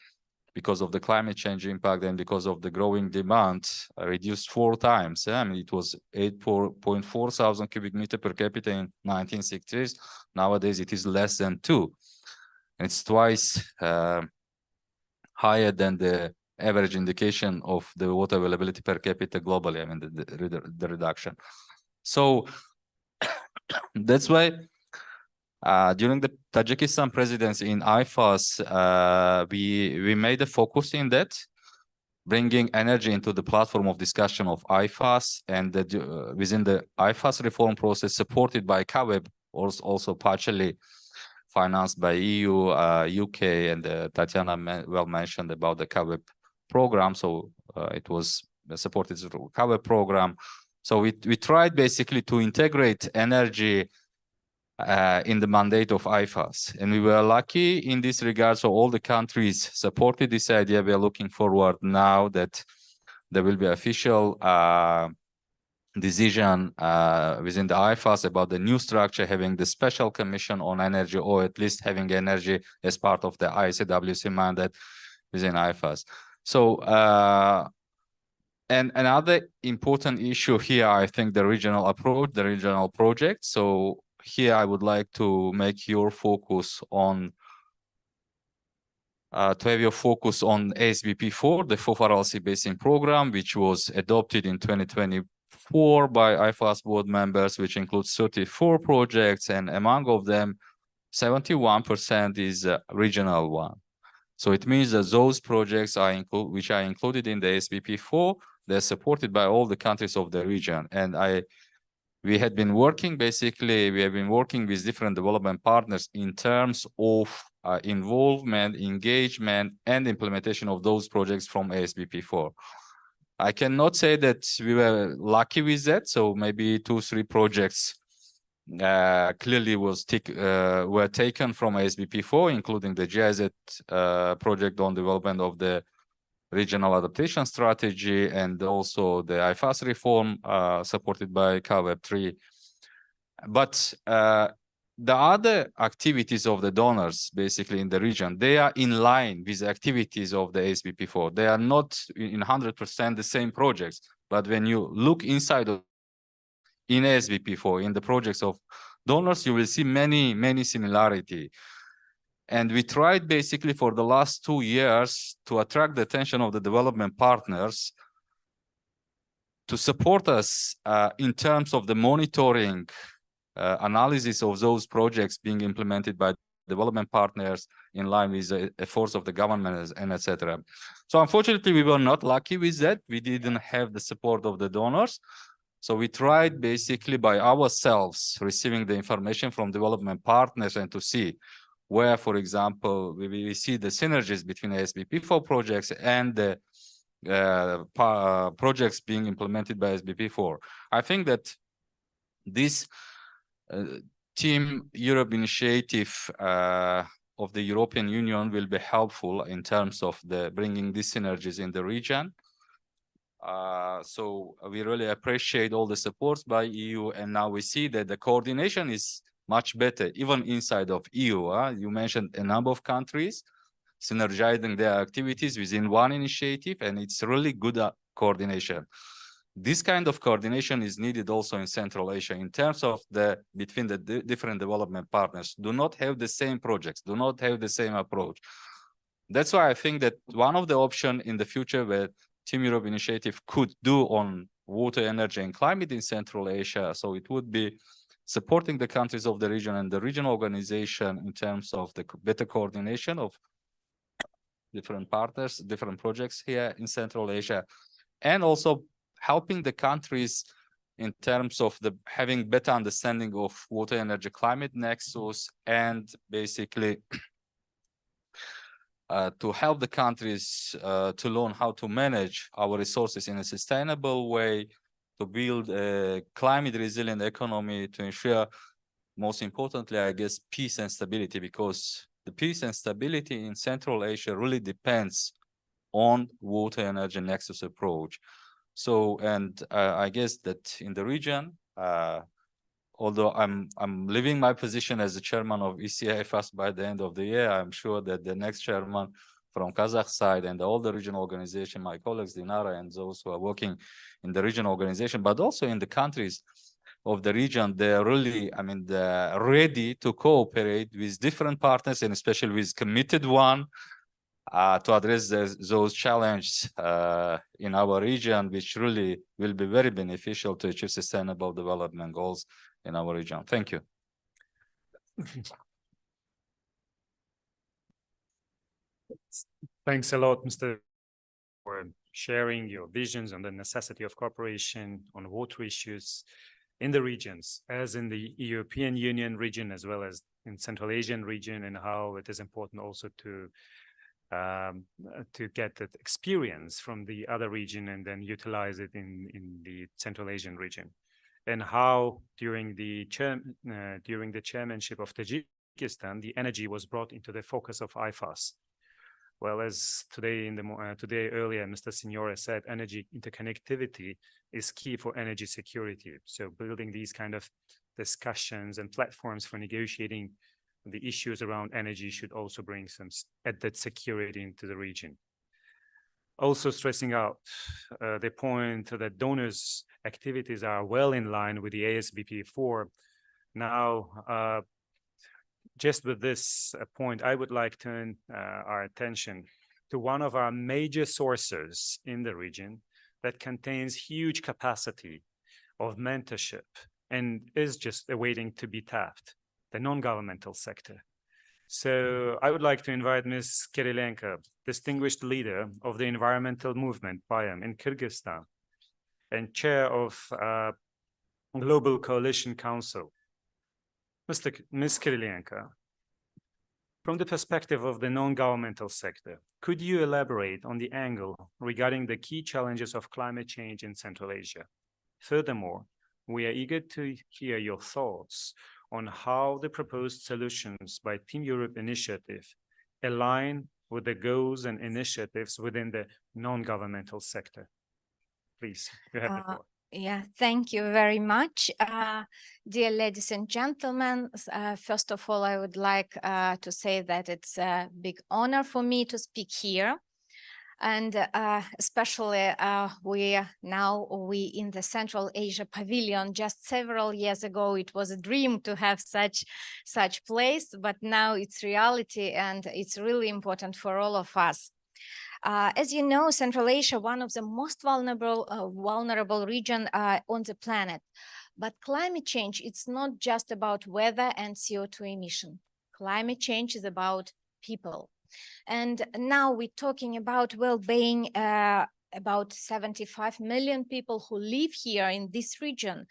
because of the climate change impact and because of the growing demand, reduced 4 times. I mean, it was 8.4 thousand cubic meter per capita in 1960s. Nowadays, it is less than 2. And it's twice higher than the average indication of the water availability per capita globally. I mean, the reduction. So that's why during the Tajikistan presidency in IFAS, we made a focus in that, bringing energy into the platform of discussion of IFAS, and within the IFAS reform process, supported by CAWEB, also partially financed by EU, UK, and Tatiana well mentioned about the CAWEB program. So it was supported through CAWEB program. So we tried basically to integrate energy in the mandate of IFAS, and we were lucky in this regard. So all the countries supported this idea. We are looking forward now that there will be official decision within the IFAS about the new structure, having the special commission on energy, or at least having energy as part of the ICWC mandate within IFAS. So and another important issue here, I think, the regional approach, the regional project. So here I would like to make your focus on to have your focus on ASBP4, the Four Sea Basin Program, which was adopted in 2024 by IFAS board members, which includes 34 projects, and among of them, 71% is regional one. So it means that those projects which are included in the ASBP4, they're supported by all the countries of the region. And we have been working with different development partners in terms of involvement, engagement, and implementation of those projects from ASBP4. I cannot say that we were lucky with that. So maybe 2-3 projects clearly were taken from ASBP4, including the GIZ project on development of the regional adaptation strategy and also the IFAS reform supported by COP28. But the other activities of the donors, basically in the region, they are in line with the activities of the ASBP4. They are not in 100% the same projects, but when you look inside of in ASBP4, in the projects of donors, you will see many similarity. And we tried basically for the last 2 years to attract the attention of the development partners to support us in terms of the monitoring analysis of those projects being implemented by development partners in line with the efforts of the government and etc. So unfortunately, we were not lucky with that. We didn't have the support of the donors. So we tried basically by ourselves receiving the information from development partners and to see where, for example, we see the synergies between ASBP4 projects and the projects being implemented by ASBP4. I think that this Team Europe initiative of the European Union will be helpful in terms of the bringing these synergies in the region. So we really appreciate all the supports by EU, and now we see that the coordination is much better, even inside of EU. You mentioned a number of countries synergizing their activities within one initiative, and it's really good coordination. This kind of coordination is needed also in Central Asia in terms of the between the different development partners. Do not have the same projects, do not have the same approach. That's why I think that one of the options in the future where Team Europe initiative could do on water, energy, and climate in Central Asia, so it would be supporting the countries of the region and the regional organization in terms of the better coordination of different partners, different projects here in Central Asia, and also helping the countries in terms of the having better understanding of water, energy, climate nexus, and basically to help the countries to learn how to manage our resources in a sustainable way, to build a climate resilient economy, to ensure, most importantly, I guess, peace and stability, because the peace and stability in Central Asia really depends on water, energy, nexus approach. So, and I guess that in the region, although I'm leaving my position as the chairman of ECIFAS by the end of the year, I'm sure that the next chairman from Kazakh side and all the regional organization, my colleagues, Dinara, and those who are working in the regional organization, but also in the countries of the region, they're really, I mean, they're ready to cooperate with different partners, and especially with committed one, to address those challenges in our region, which really will be very beneficial to achieve sustainable development goals in our region. Thank you. Thanks a lot, Mr. for sharing your visions on the necessity of cooperation on water issues in the regions, as in the European Union region, as well as in Central Asian region, and how it is important also to get that experience from the other region and then utilize it in the Central Asian region, and how during the chairmanship of Tajikistan, the energy was brought into the focus of IFAS. Well, as today earlier, Mr. Signore said, energy interconnectivity is key for energy security. So building these kind of discussions and platforms for negotiating the issues around energy should also bring some added security into the region. Also stressing out the point that donors' activities are well in line with the ASBP4. Now, just with this point, I would like to turn our attention to one of our major sources in the region that contains huge capacity of mentorship and is just awaiting to be tapped, the non-governmental sector. So I would like to invite Ms. Kirilenko, distinguished leader of the environmental movement, BIAM, in Kyrgyzstan, and chair of Global Coalition Council. Ms. Kirilenko, from the perspective of the non-governmental sector, could you elaborate on the angle regarding the key challenges of climate change in Central Asia? Furthermore, we are eager to hear your thoughts on how the proposed solutions by Team Europe initiative align with the goals and initiatives within the non-governmental sector? Please, you have the floor. Yeah, thank you very much. Dear ladies and gentlemen, first of all, I would like to say that it's a big honor for me to speak here. And especially we in the Central Asia Pavilion. Just several years ago, it was a dream to have such place, but now it's reality, and it's really important for all of us. As you know, Central Asia, one of the most vulnerable region on the planet. But climate change, it's not just about weather and CO2 emission. Climate change is about people. And now we're talking about well-being, about 75 million people who live here in this region.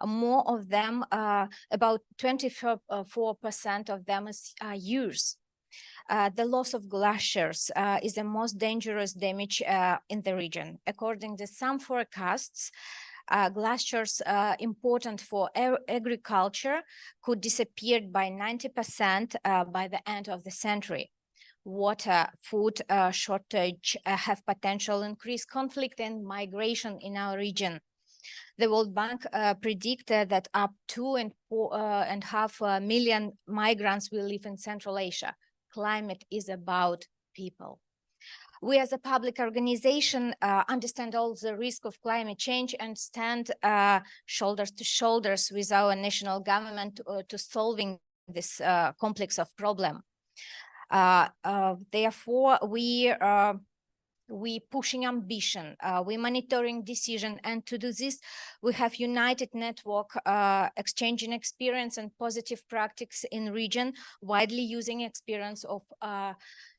More of them, about 24% of them are youth. The loss of glaciers is the most dangerous damage in the region. According to some forecasts, glaciers important for agriculture could disappear by 90% by the end of the century. Water, food shortage have potential increased conflict and migration in our region. The World Bank predicted that up to 2.5 million migrants will live in Central Asia. Climate is about people. We as a public organization understand all the risk of climate change and stand shoulders to shoulders with our national government to solving this complex of problem. Therefore, we pushing ambition, we monitoring decision, and to do this, we have united network, exchanging experience and positive practice in region, widely using experience of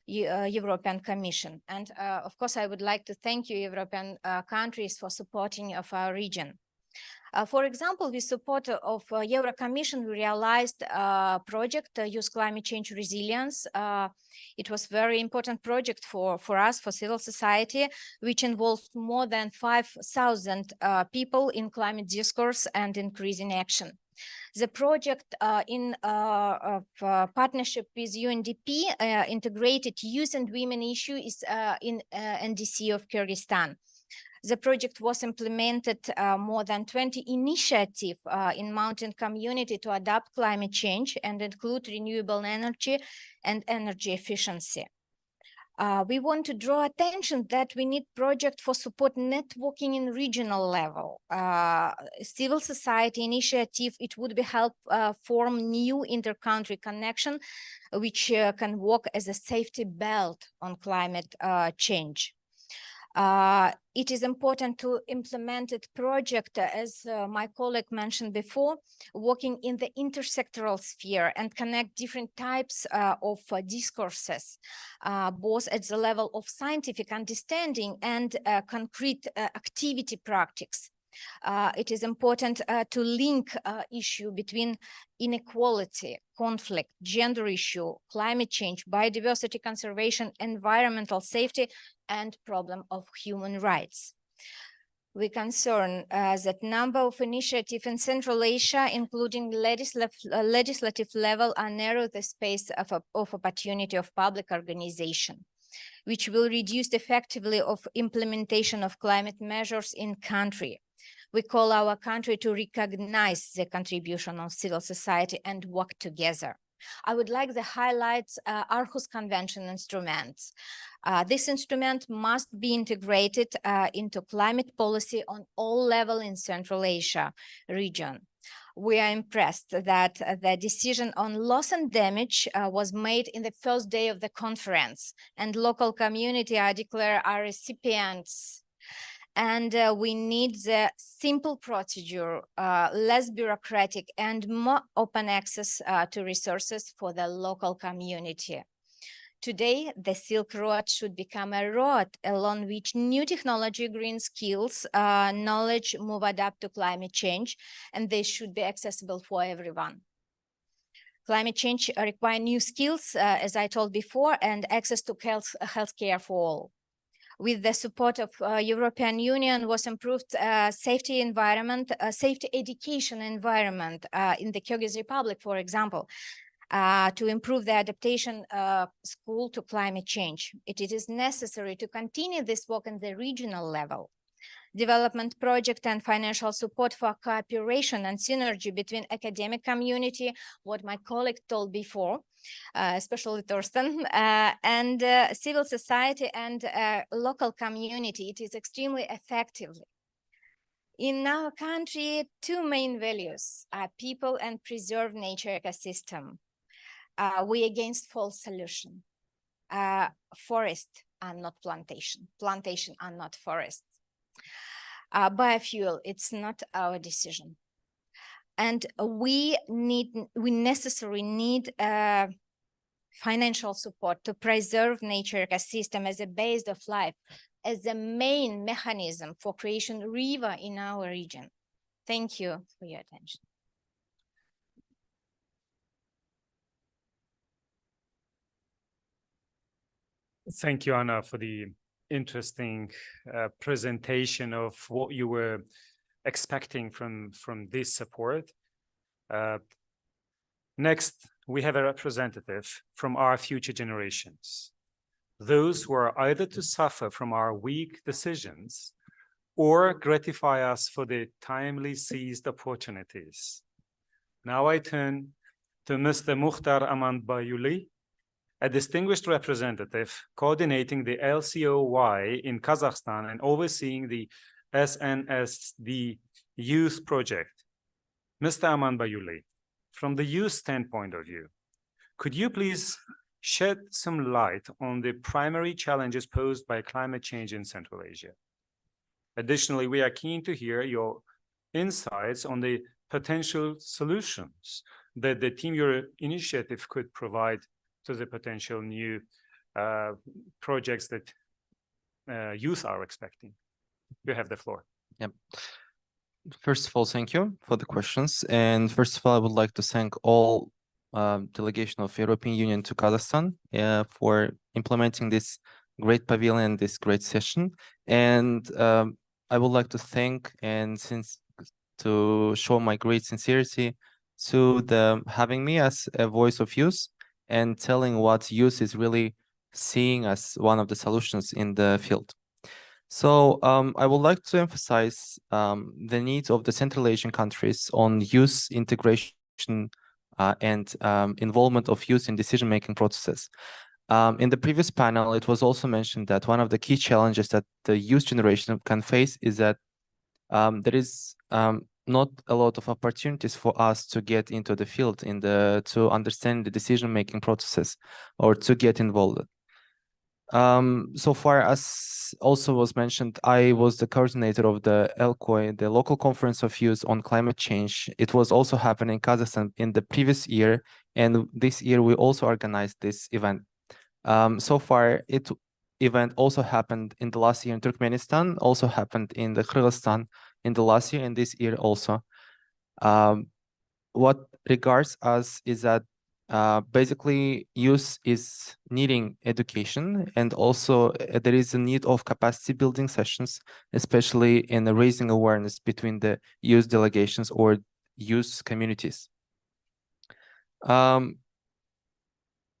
European Commission. And of course, I would like to thank you, European countries, for supporting of our region. For example, with support of Euro Commission, we realized a project, Youth Climate Change Resilience. It was a very important project for us, for civil society, which involved more than 5,000 people in climate discourse and increasing action. The project in partnership with UNDP, integrated youth and women issue, is in NDC of Kyrgyzstan. The project was implemented more than 20 initiatives in mountain community to adapt climate change and include renewable energy and energy efficiency. We want to draw attention that we need project for support networking in regional level. Civil society initiative, it would be help form new inter-country connection, which can work as a safety belt on climate change. It is important to implement a project, as my colleague mentioned before, working in the intersectoral sphere and connect different types of discourses, both at the level of scientific understanding and concrete activity practice. It is important to link issue between inequality, conflict, gender issue, climate change, biodiversity conservation, environmental safety, and problem of human rights. We concern that number of initiatives in Central Asia, including legislative level, are narrow the space of opportunity of public organization, which will reduce effectively of implementation of climate measures in country. We call our country to recognize the contribution of civil society and work together. I would like to highlight Aarhus Convention instruments. This instrument must be integrated into climate policy on all levels in Central Asia region. We are impressed that the decision on loss and damage was made in the first day of the conference, and local community are declared our recipients. And we need the simple procedure, less bureaucratic, and more open access to resources for the local community. Today, the Silk Road should become a road along which new technology, green skills, knowledge move adapt to climate change, and they should be accessible for everyone. Climate change requires new skills, as I told before, and access to healthcare for all. With the support of European Union was improved safety environment, safety education environment in the Kyrgyz Republic, for example. to improve the adaptation school to climate change. It is necessary to continue this work on the regional level. Development project and financial support for cooperation and synergy between academic community, what my colleague told before, especially Thorsten, and civil society and local community. It is extremely effective. In our country, two main values are people and preserve nature ecosystem. We against false solution. Forest are not plantation. Plantation are not forest. Biofuel, it's not our decision. And we necessarily need financial support to preserve nature ecosystem as a base of life, as the main mechanism for creation river in our region. Thank you for your attention. Thank you, Anna, for the interesting presentation of what you were expecting from this support. Next, we have a representative from our future generations, those who are either to suffer from our weak decisions or gratify us for the timely seized opportunities. Now I turn to Mr. Mukhtar Amanbayuli, a distinguished representative coordinating the LCOY in Kazakhstan and overseeing the SNSD Youth Project. Mr. Amanbayuli, from the youth standpoint of view, could you please shed some light on the primary challenges posed by climate change in Central Asia? Additionally, we are keen to hear your insights on the potential solutions that the Team Euro initiative could provide to the potential new projects that youth are expecting. You have the floor. Yep. First of all, thank you for the questions. And first of all, I would like to thank all delegation of European Union to Kazakhstan for implementing this great pavilion, this great session. And I would like to thank to show my great sincerity to having me as a voice of youth and telling what youth is really seeing as one of the solutions in the field. So I would like to emphasize the needs of the Central Asian countries on youth integration and involvement of youth in decision-making processes. In the previous panel, it was also mentioned that one of the key challenges that the youth generation can face is that there is not a lot of opportunities for us to get into the field to understand the decision-making processes or to get involved. So far, as also was mentioned, I was the coordinator of the LCOY, the Local Conference of Youth on Climate Change. It was also happening in Kazakhstan in the previous year, and this year we also organized this event. So far, event also happened in the last year in Turkmenistan, also happened in the Kyrgyzstan in the last year and this year also. What regards us is that basically youth is needing education, and also there is a need of capacity building sessions, especially in raising awareness between the youth delegations or youth communities.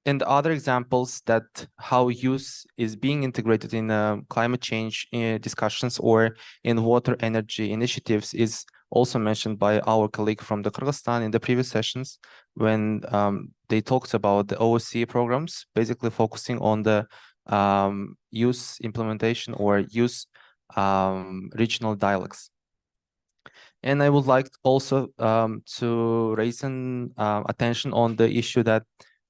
And other examples that how youth is being integrated in climate change discussions or in water energy initiatives is also mentioned by our colleague from the Kyrgyzstan in the previous sessions when they talked about the OSCE programs, basically focusing on the youth implementation or youth regional dialogues. And I would like also to raise an attention on the issue that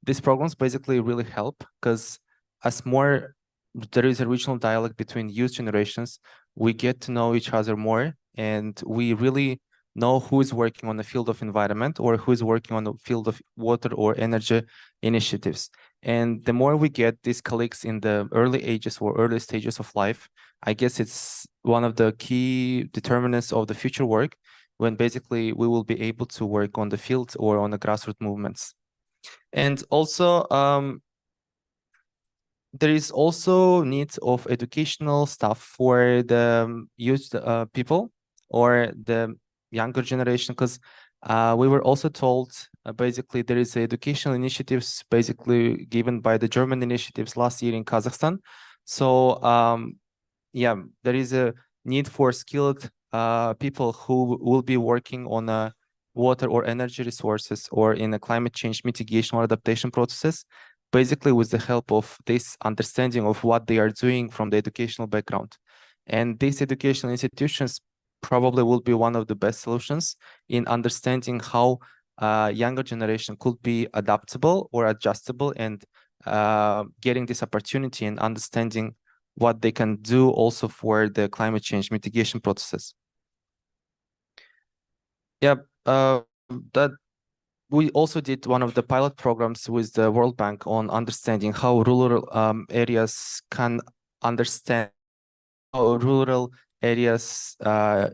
these programs basically really help because as more there is a regional dialogue between youth generations, we get to know each other more, and we really know who is working on the field of environment or who is working on the field of water or energy initiatives. And the more we get these colleagues in the early ages or early stages of life, I guess it's one of the key determinants of the future work when basically we will be able to work on the field or on the grassroots movements. And also, there is also need of educational stuff for the youth people or the younger generation, because We were also told basically there is educational initiatives basically given by the German initiatives last year in Kazakhstan. So yeah, there is a need for skilled people who will be working on water or energy resources or in a climate change mitigation or adaptation processes, basically with the help of this understanding of what they are doing from the educational background. And these educational institutions probably will be one of the best solutions in understanding how younger generation could be adaptable or adjustable and getting this opportunity and understanding what they can do also for the climate change mitigation processes. Yeah, that we also did one of the pilot programs with the World Bank on understanding how rural areas can understand how rural areas,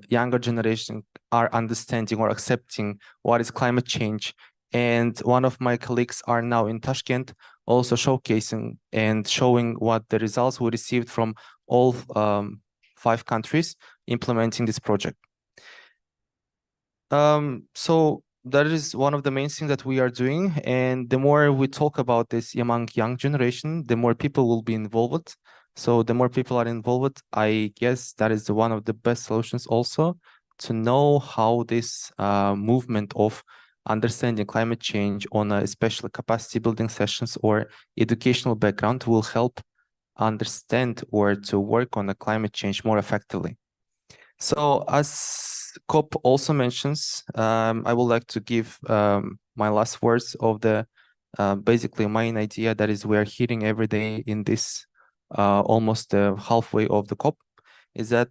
younger generation are understanding or accepting what is climate change. And one of my colleagues are now in Tashkent, also showcasing and showing what the results we received from all 5 countries implementing this project. So that is one of the main things that we are doing. And the more we talk about this among young generation, the more people will be involved. So the more people are involved, I guess that is one of the best solutions also to know how this movement of understanding climate change on especially capacity building sessions or educational background will help understand or to work on the climate change more effectively. So as COP also mentions, I would like to give my last words of the basically main idea that is we are hearing every day in this almost halfway of the COP is that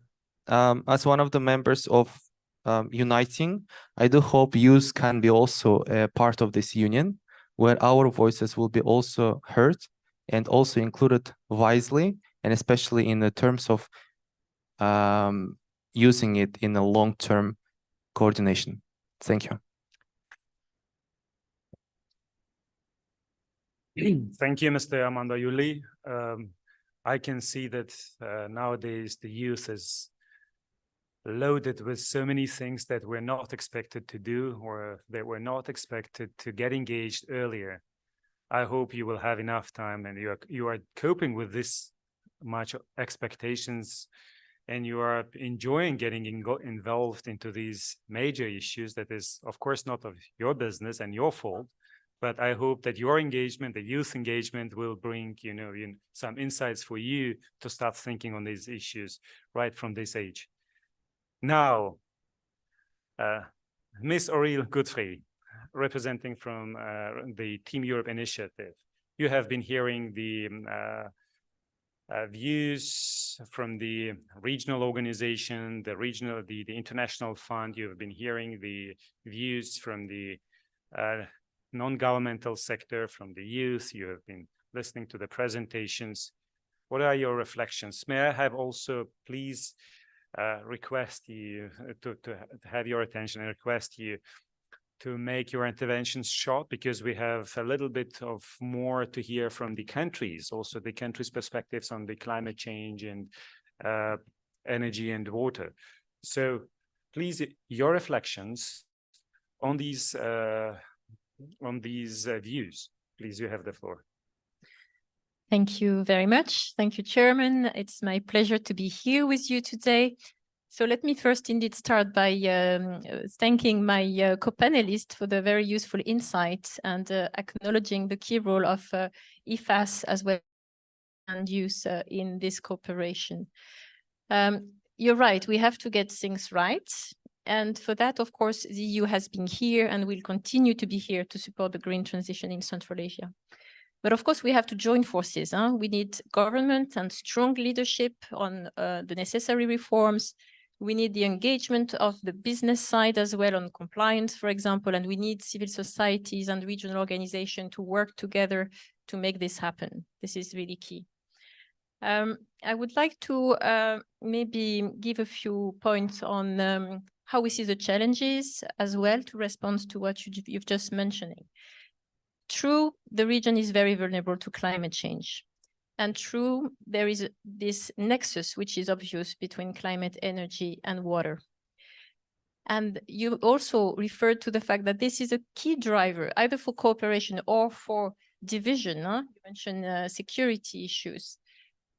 as one of the members of Uniting, I do hope youth can be also a part of this union where our voices will be also heard and also included wisely, and especially in the terms of using it in a long-term coordination. Thank you. Thank you, Mr. Amanda Yuli. I can see that nowadays the youth is loaded with so many things that we're not expected to do or that we're not expected to get engaged earlier. I hope you will have enough time and you are coping with this much expectations and you are enjoying getting involved into these major issues that is, of course, not of your business and your fault, but I hope that your engagement, the youth engagement will bring, some insights for you to start thinking on these issues right from this age. Now, Ms. Aurélie Godfrey, representing from the Team Europe initiative. You have been hearing the views from the regional organization, the international fund. You have been hearing the views from the non-governmental sector, from the youth. You have been listening to the presentations. What are your reflections? May I have also, please, request you to have your attention and request you to make your interventions short because we have a little bit of more to hear from the countries, also the countries' perspectives on the climate change and energy and water. So please, your reflections on these views. Please, you have the floor. Thank you very much. Thank you, Chairman. It's my pleasure to be here with you today. So let me first indeed start by thanking my co-panelists for the very useful insights and acknowledging the key role of IFAS as well and youth in this cooperation. You're right, we have to get things right. And for that, of course, the EU has been here and will continue to be here to support the green transition in Central Asia. But of course, we have to join forces. We need government and strong leadership on the necessary reforms. We need the engagement of the business side as well on compliance, for example, and we need civil societies and regional organizations to work together to make this happen. This is really key. I would like to maybe give a few points on how we see the challenges as well to respond to what you've just mentioning. True, the region is very vulnerable to climate change. And true, there is this nexus, which is obvious between climate, energy, and water. And you also referred to the fact that this is a key driver, either for cooperation or for division. You mentioned security issues.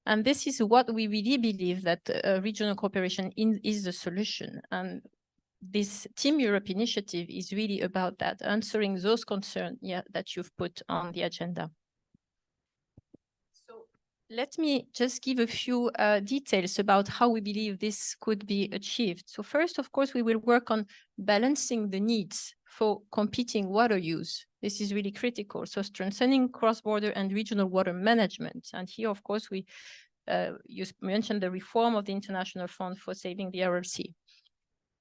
And this is what we really believe that regional cooperation is the solution. And this Team Europe initiative is really about that, answering those concerns that you've put on the agenda. So let me just give a few details about how we believe this could be achieved. So first, of course, we will work on balancing the needs for competing water use. This is really critical. So strengthening cross-border and regional water management. And here, of course, you mentioned the reform of the International Fund for Saving the Aral Sea.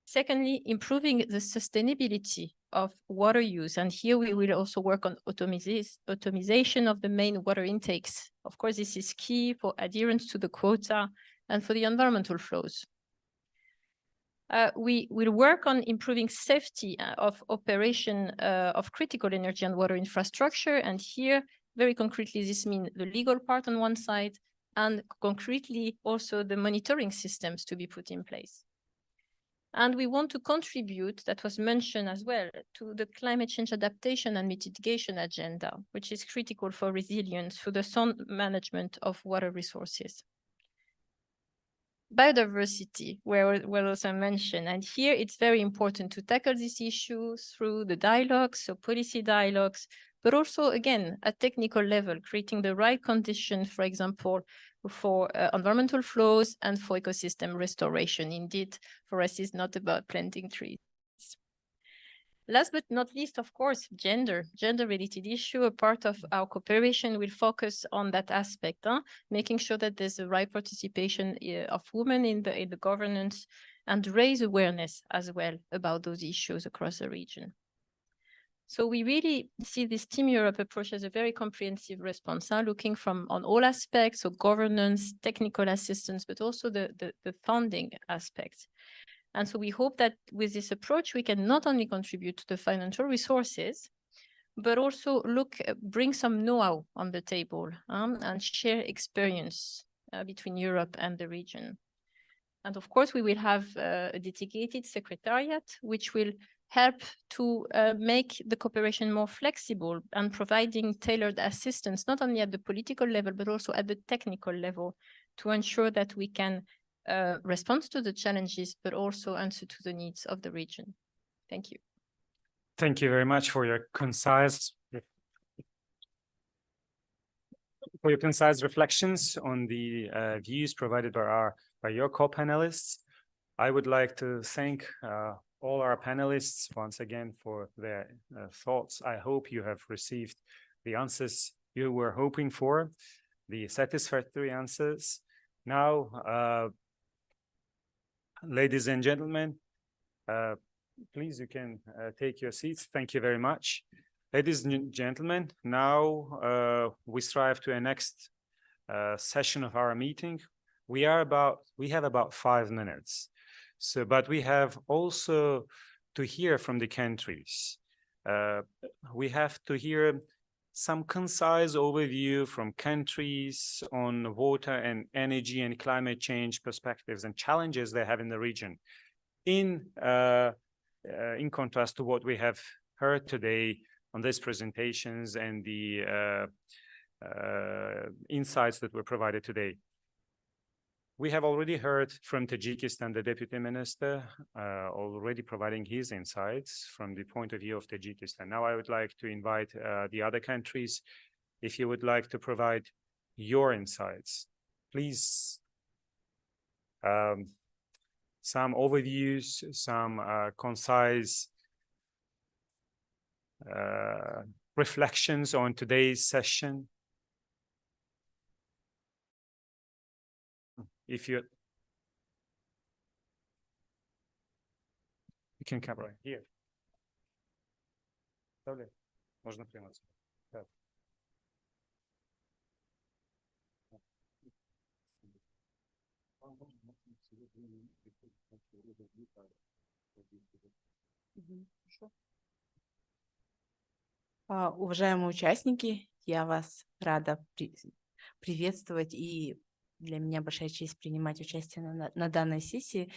Secondly, improving the sustainability of water use. And here we will also work on automation of the main water intakes. Of course, this is key for adherence to the quota and for the environmental flows. We will work on improving safety of operation of critical energy and water infrastructure. And here, very concretely, this means the legal part on one side, and concretely also the monitoring systems to be put in place. And we want to contribute, that was mentioned as well, to the climate change adaptation and mitigation agenda, which is critical for resilience through the sound management of water resources. Biodiversity were also mentioned, and here it's very important to tackle these issues through the dialogues, so policy dialogues, but also, again, at technical level, creating the right conditions, for example, for environmental flows and for ecosystem restoration. Indeed, for us, it's not about planting trees. Last but not least, of course, gender-related issue. A part of our cooperation will focus on that aspect, making sure that there's a right participation of women in the governance and raise awareness as well about those issues across the region. So we really see this Team Europe approach as a very comprehensive response, looking on all aspects, so governance, technical assistance, but also the funding aspects. And so we hope that with this approach, we can not only contribute to the financial resources, but also bring some know-how on the table and share experience between Europe and the region. And of course, we will have a dedicated secretariat, which will help to make the cooperation more flexible and providing tailored assistance, not only at the political level, but also at the technical level, to ensure that we can respond to the challenges, but also answer to the needs of the region. Thank you. Thank you very much for your concise reflections on the views provided by your co-panelists. I would like to thank all our panelists once again for their thoughts. I hope you have received the answers you were hoping for, the satisfactory answers. Now, ladies and gentlemen, please, you can take your seats. Thank you very much. Ladies and gentlemen, now we strive to a next session of our meeting. We have about 5 minutes. So, but we have also to hear from the countries. We have to hear some concise overview from countries on water and energy and climate change perspectives and challenges they have in the region. In contrast to what we have heard today on these presentations and the insights that were provided today. We have already heard from Tajikistan, the Deputy Minister, already providing his insights from the point of view of Tajikistan. Now I would like to invite the other countries, if you would like to provide your insights, please. Some overviews, some concise reflections on today's session. If you can cover it here. Можно приниматься. Уважаемые участники, я вас рада приветствовать и для меня большая честь принимать участие на данной сессии.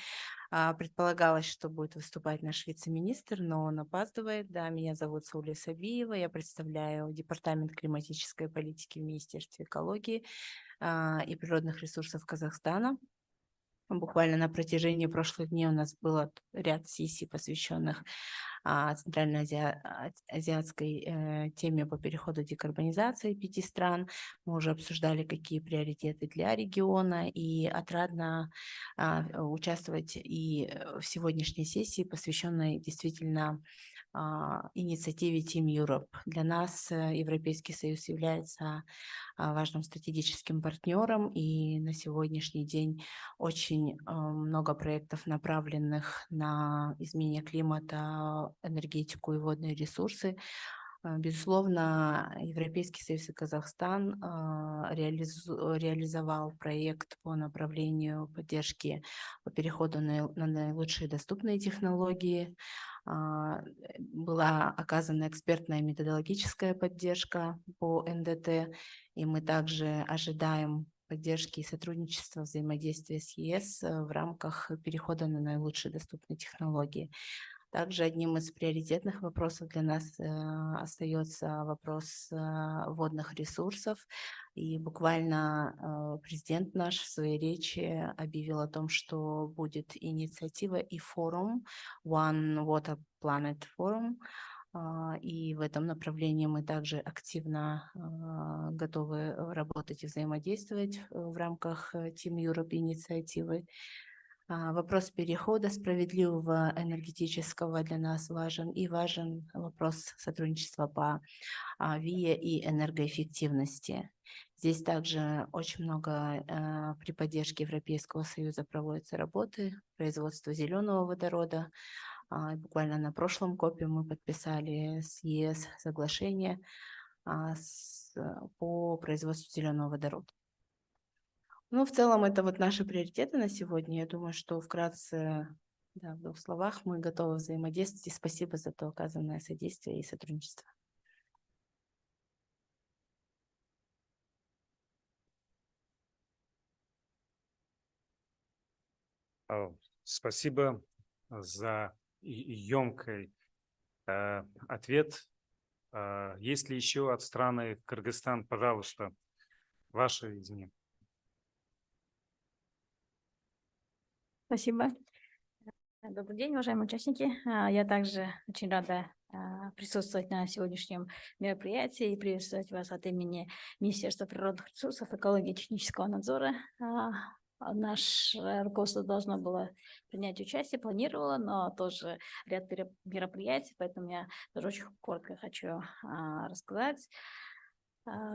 Предполагалось, что будет выступать наш вице-министр, но он опаздывает. Да, меня зовут Сауля Сабиева, я представляю Департамент климатической политики в Министерстве экологии и природных ресурсов Казахстана. Буквально на протяжении прошлых дней у нас был ряд сессий, посвященных центральноазиатской теме по переходу декарбонизации 5 стран. Мы уже обсуждали, какие приоритеты для региона, и отрадно участвовать и в сегодняшней сессии, посвященной действительно инициативе Team Europe. Для нас Европейский Союз является важным стратегическим партнером, и на сегодняшний день очень много проектов, направленных на изменение климата, энергетику и водные ресурсы. Безусловно, Европейский Союз и Казахстан реализовал проект по направлению поддержки по переходу на наилучшие доступные технологии. Была оказана экспертная методологическая поддержка по НДТ, и мы также ожидаем поддержки и сотрудничества, взаимодействия с ЕС в рамках перехода на наилучшие доступные технологии. Также одним из приоритетных вопросов для нас остается вопрос водных ресурсов. И буквально президент наш в своей речи объявил о том, что будет инициатива и форум One Water Planet Forum. И в этом направлении мы также активно готовы работать и взаимодействовать в рамках Team Europe инициативы. Вопрос перехода справедливого энергетического для нас важен, и важен вопрос сотрудничества по ВИА и энергоэффективности. Здесь также очень много при поддержке Европейского Союза проводятся работы, производство зеленого водорода. Буквально на прошлом КОПе мы подписали с ЕС соглашение по производству зеленого водорода. Ну, в целом, это вот наши приоритеты на сегодня. Я думаю, что вкратце, да, в 2 словах, мы готовы взаимодействовать. И спасибо за то оказанное содействие и сотрудничество. Спасибо за емкий ответ. Есть ли еще от страны Кыргызстан, пожалуйста, ваши из них? Спасибо. Добрый день, уважаемые участники. Я также очень рада присутствовать на сегодняшнем мероприятии и приветствовать вас от имени Министерства природных ресурсов, экологии и технического надзора. Наше руководство должно было принять участие, планировало, но тоже ряд мероприятий, поэтому я тоже очень коротко хочу рассказать.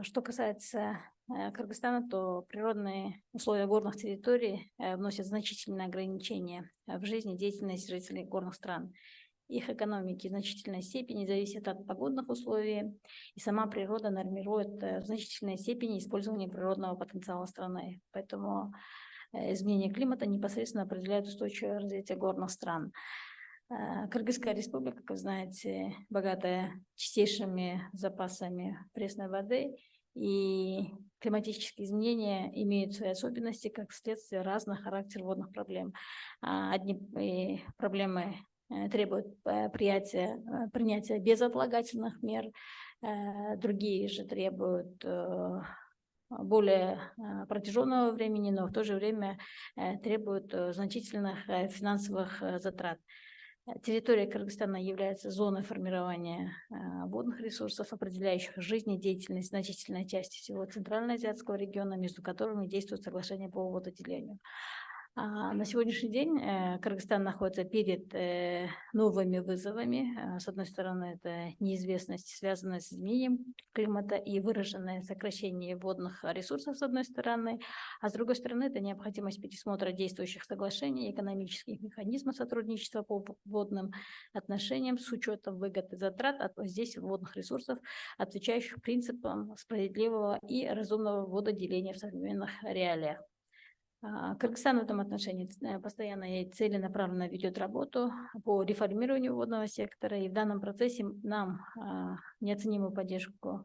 Что касается Кыргызстана, то природные условия горных территорий вносят значительные ограничения в жизни и деятельность жителей горных стран. Их экономики в значительной степени зависят от погодных условий, и сама природа нормирует в значительной степени использование природного потенциала страны. Поэтому изменение климата непосредственно определяет устойчивое развитие горных стран. Кыргызская республика, как вы знаете, богатая чистейшими запасами пресной воды, и климатические изменения имеют свои особенности как следствие разных характеров водных проблем. Одни проблемы требуют принятия безотлагательных мер, другие же требуют более протяженного времени, но в то же время требуют значительных финансовых затрат. Территория Кыргызстана является зоной формирования водных ресурсов, определяющих жизнедеятельность значительной части всего Центральноазиатского региона, между которыми действует соглашение по вододелению. На сегодняшний день Кыргызстан находится перед новыми вызовами. С одной стороны, это неизвестность, связанная с изменением климата и выраженное сокращение водных ресурсов, с одной стороны, а с другой стороны, это необходимость пересмотра действующих соглашений и экономических механизмов сотрудничества по водным отношениям с учетом выгод и затрат от воздействия водных ресурсов, отвечающих принципам справедливого и разумного вододеления в современных реалиях. Кыргызстан в этом отношении постоянно и целенаправленно ведет работу по реформированию водного сектора, и в данном процессе нам неоценимую поддержку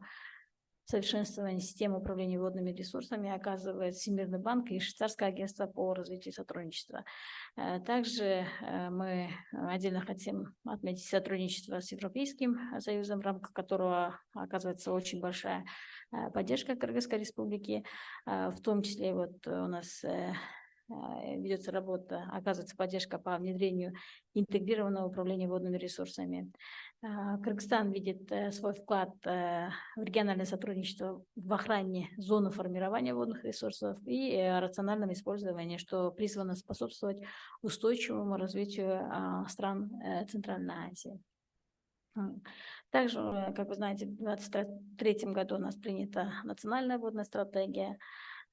совершенствования системы управления водными ресурсами оказывает Всемирный банк и Швейцарское агентство по развитию сотрудничества. Также мы отдельно хотим отметить сотрудничество с Европейским Союзом, в рамках которого оказывается очень большая поддержка Кыргызской Республики. В том числе вот у нас ведется работа, оказывается поддержка по внедрению интегрированного управления водными ресурсами. Кыргызстан видит свой вклад в региональное сотрудничество в охране зоны формирования водных ресурсов и рациональном использовании, что призвано способствовать устойчивому развитию стран Центральной Азии. Также, как вы знаете, в 2023 году у нас принята национальная водная стратегия.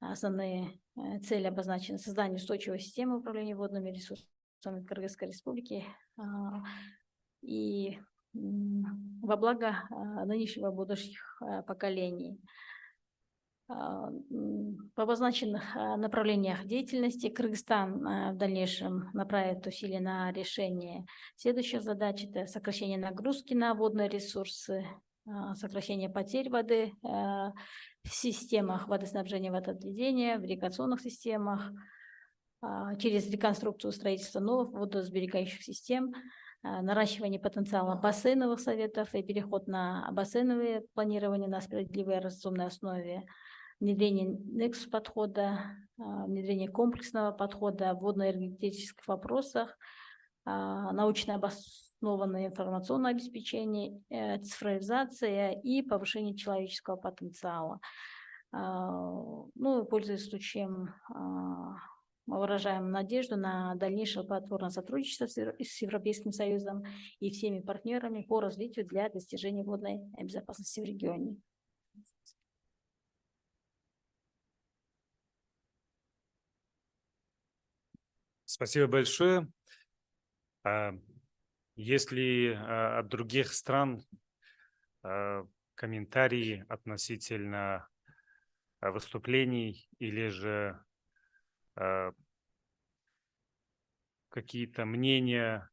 Основные цели обозначены: создание устойчивой системы управления водными ресурсами Кыргызской Республики и во благо нынешнего и будущих поколений. В обозначенных направлениях деятельности Кыргызстан в дальнейшем направит усилия на решение следующих задач: это сокращение нагрузки на водные ресурсы, сокращение потерь воды в системах водоснабжения и водоотведения, в ирригационных системах, через реконструкцию строительства новых водосберегающих систем, наращивание потенциала бассейновых советов и переход на бассейновое планирование на справедливой и разумной основе, внедрение Nexus-подхода, внедрение комплексного подхода в водно-энергетических вопросах, научно обоснованное информационное обеспечение, цифровизация и повышение человеческого потенциала. Ну, пользуясь случаем, мы выражаем надежду на дальнейшее плодотворное сотрудничество с Европейским Союзом и всеми партнерами по развитию для достижения водной безопасности в регионе. Спасибо большое. Если от других стран комментарии относительно выступлений или же какие-то мнения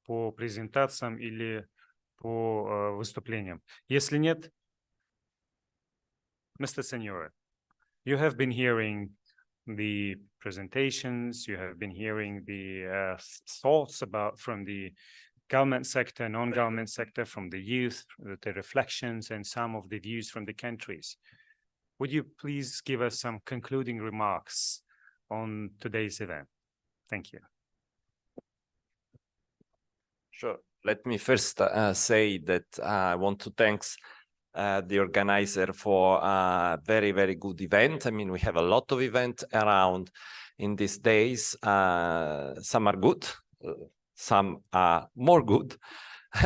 по презентациям или по выступлениям? Если нет, Mr. Senora, you have been hearing the presentations, you have been hearing the thoughts from the government sector, non-government sector, from the youth, the reflections, and some of the views from the countries. Would you please give us some concluding remarks on today's event? Thank you. Sure. Let me first say that I want to thank the organizer for a very, very good event. I mean, we have a lot of events around in these days. Some are good, some are more good.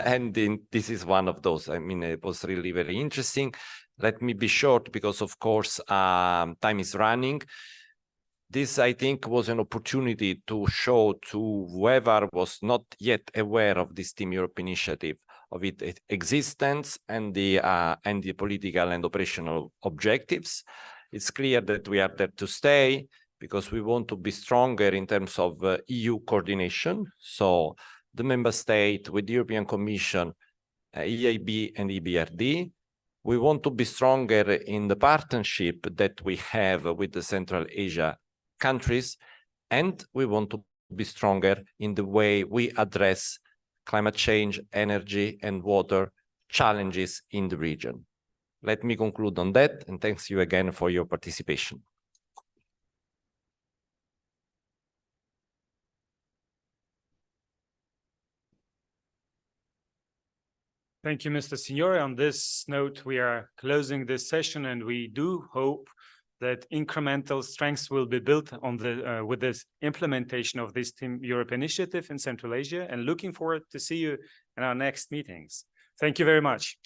And this is one of those. I mean, it was really very interesting. Let me be short because, of course, time is running. This, I think, was an opportunity to show to whoever was not yet aware of this Team Europe initiative, of its existence and the political and operational objectives. It's clear that we are there to stay because we want to be stronger in terms of EU coordination. So the member state with the European Commission, EIB and EBRD. We want to be stronger in the partnership that we have with the Central Asia countries, and we want to be stronger in the way we address climate change, energy, and water challenges in the region. Let me conclude on that, and thanks you again for your participation. Thank you, Mr. Signore. On this note, we are closing this session, and we do hope that incremental strengths will be built on with this implementation of this Team Europe initiative in Central Asia, and looking forward to see you in our next meetings. Thank you very much.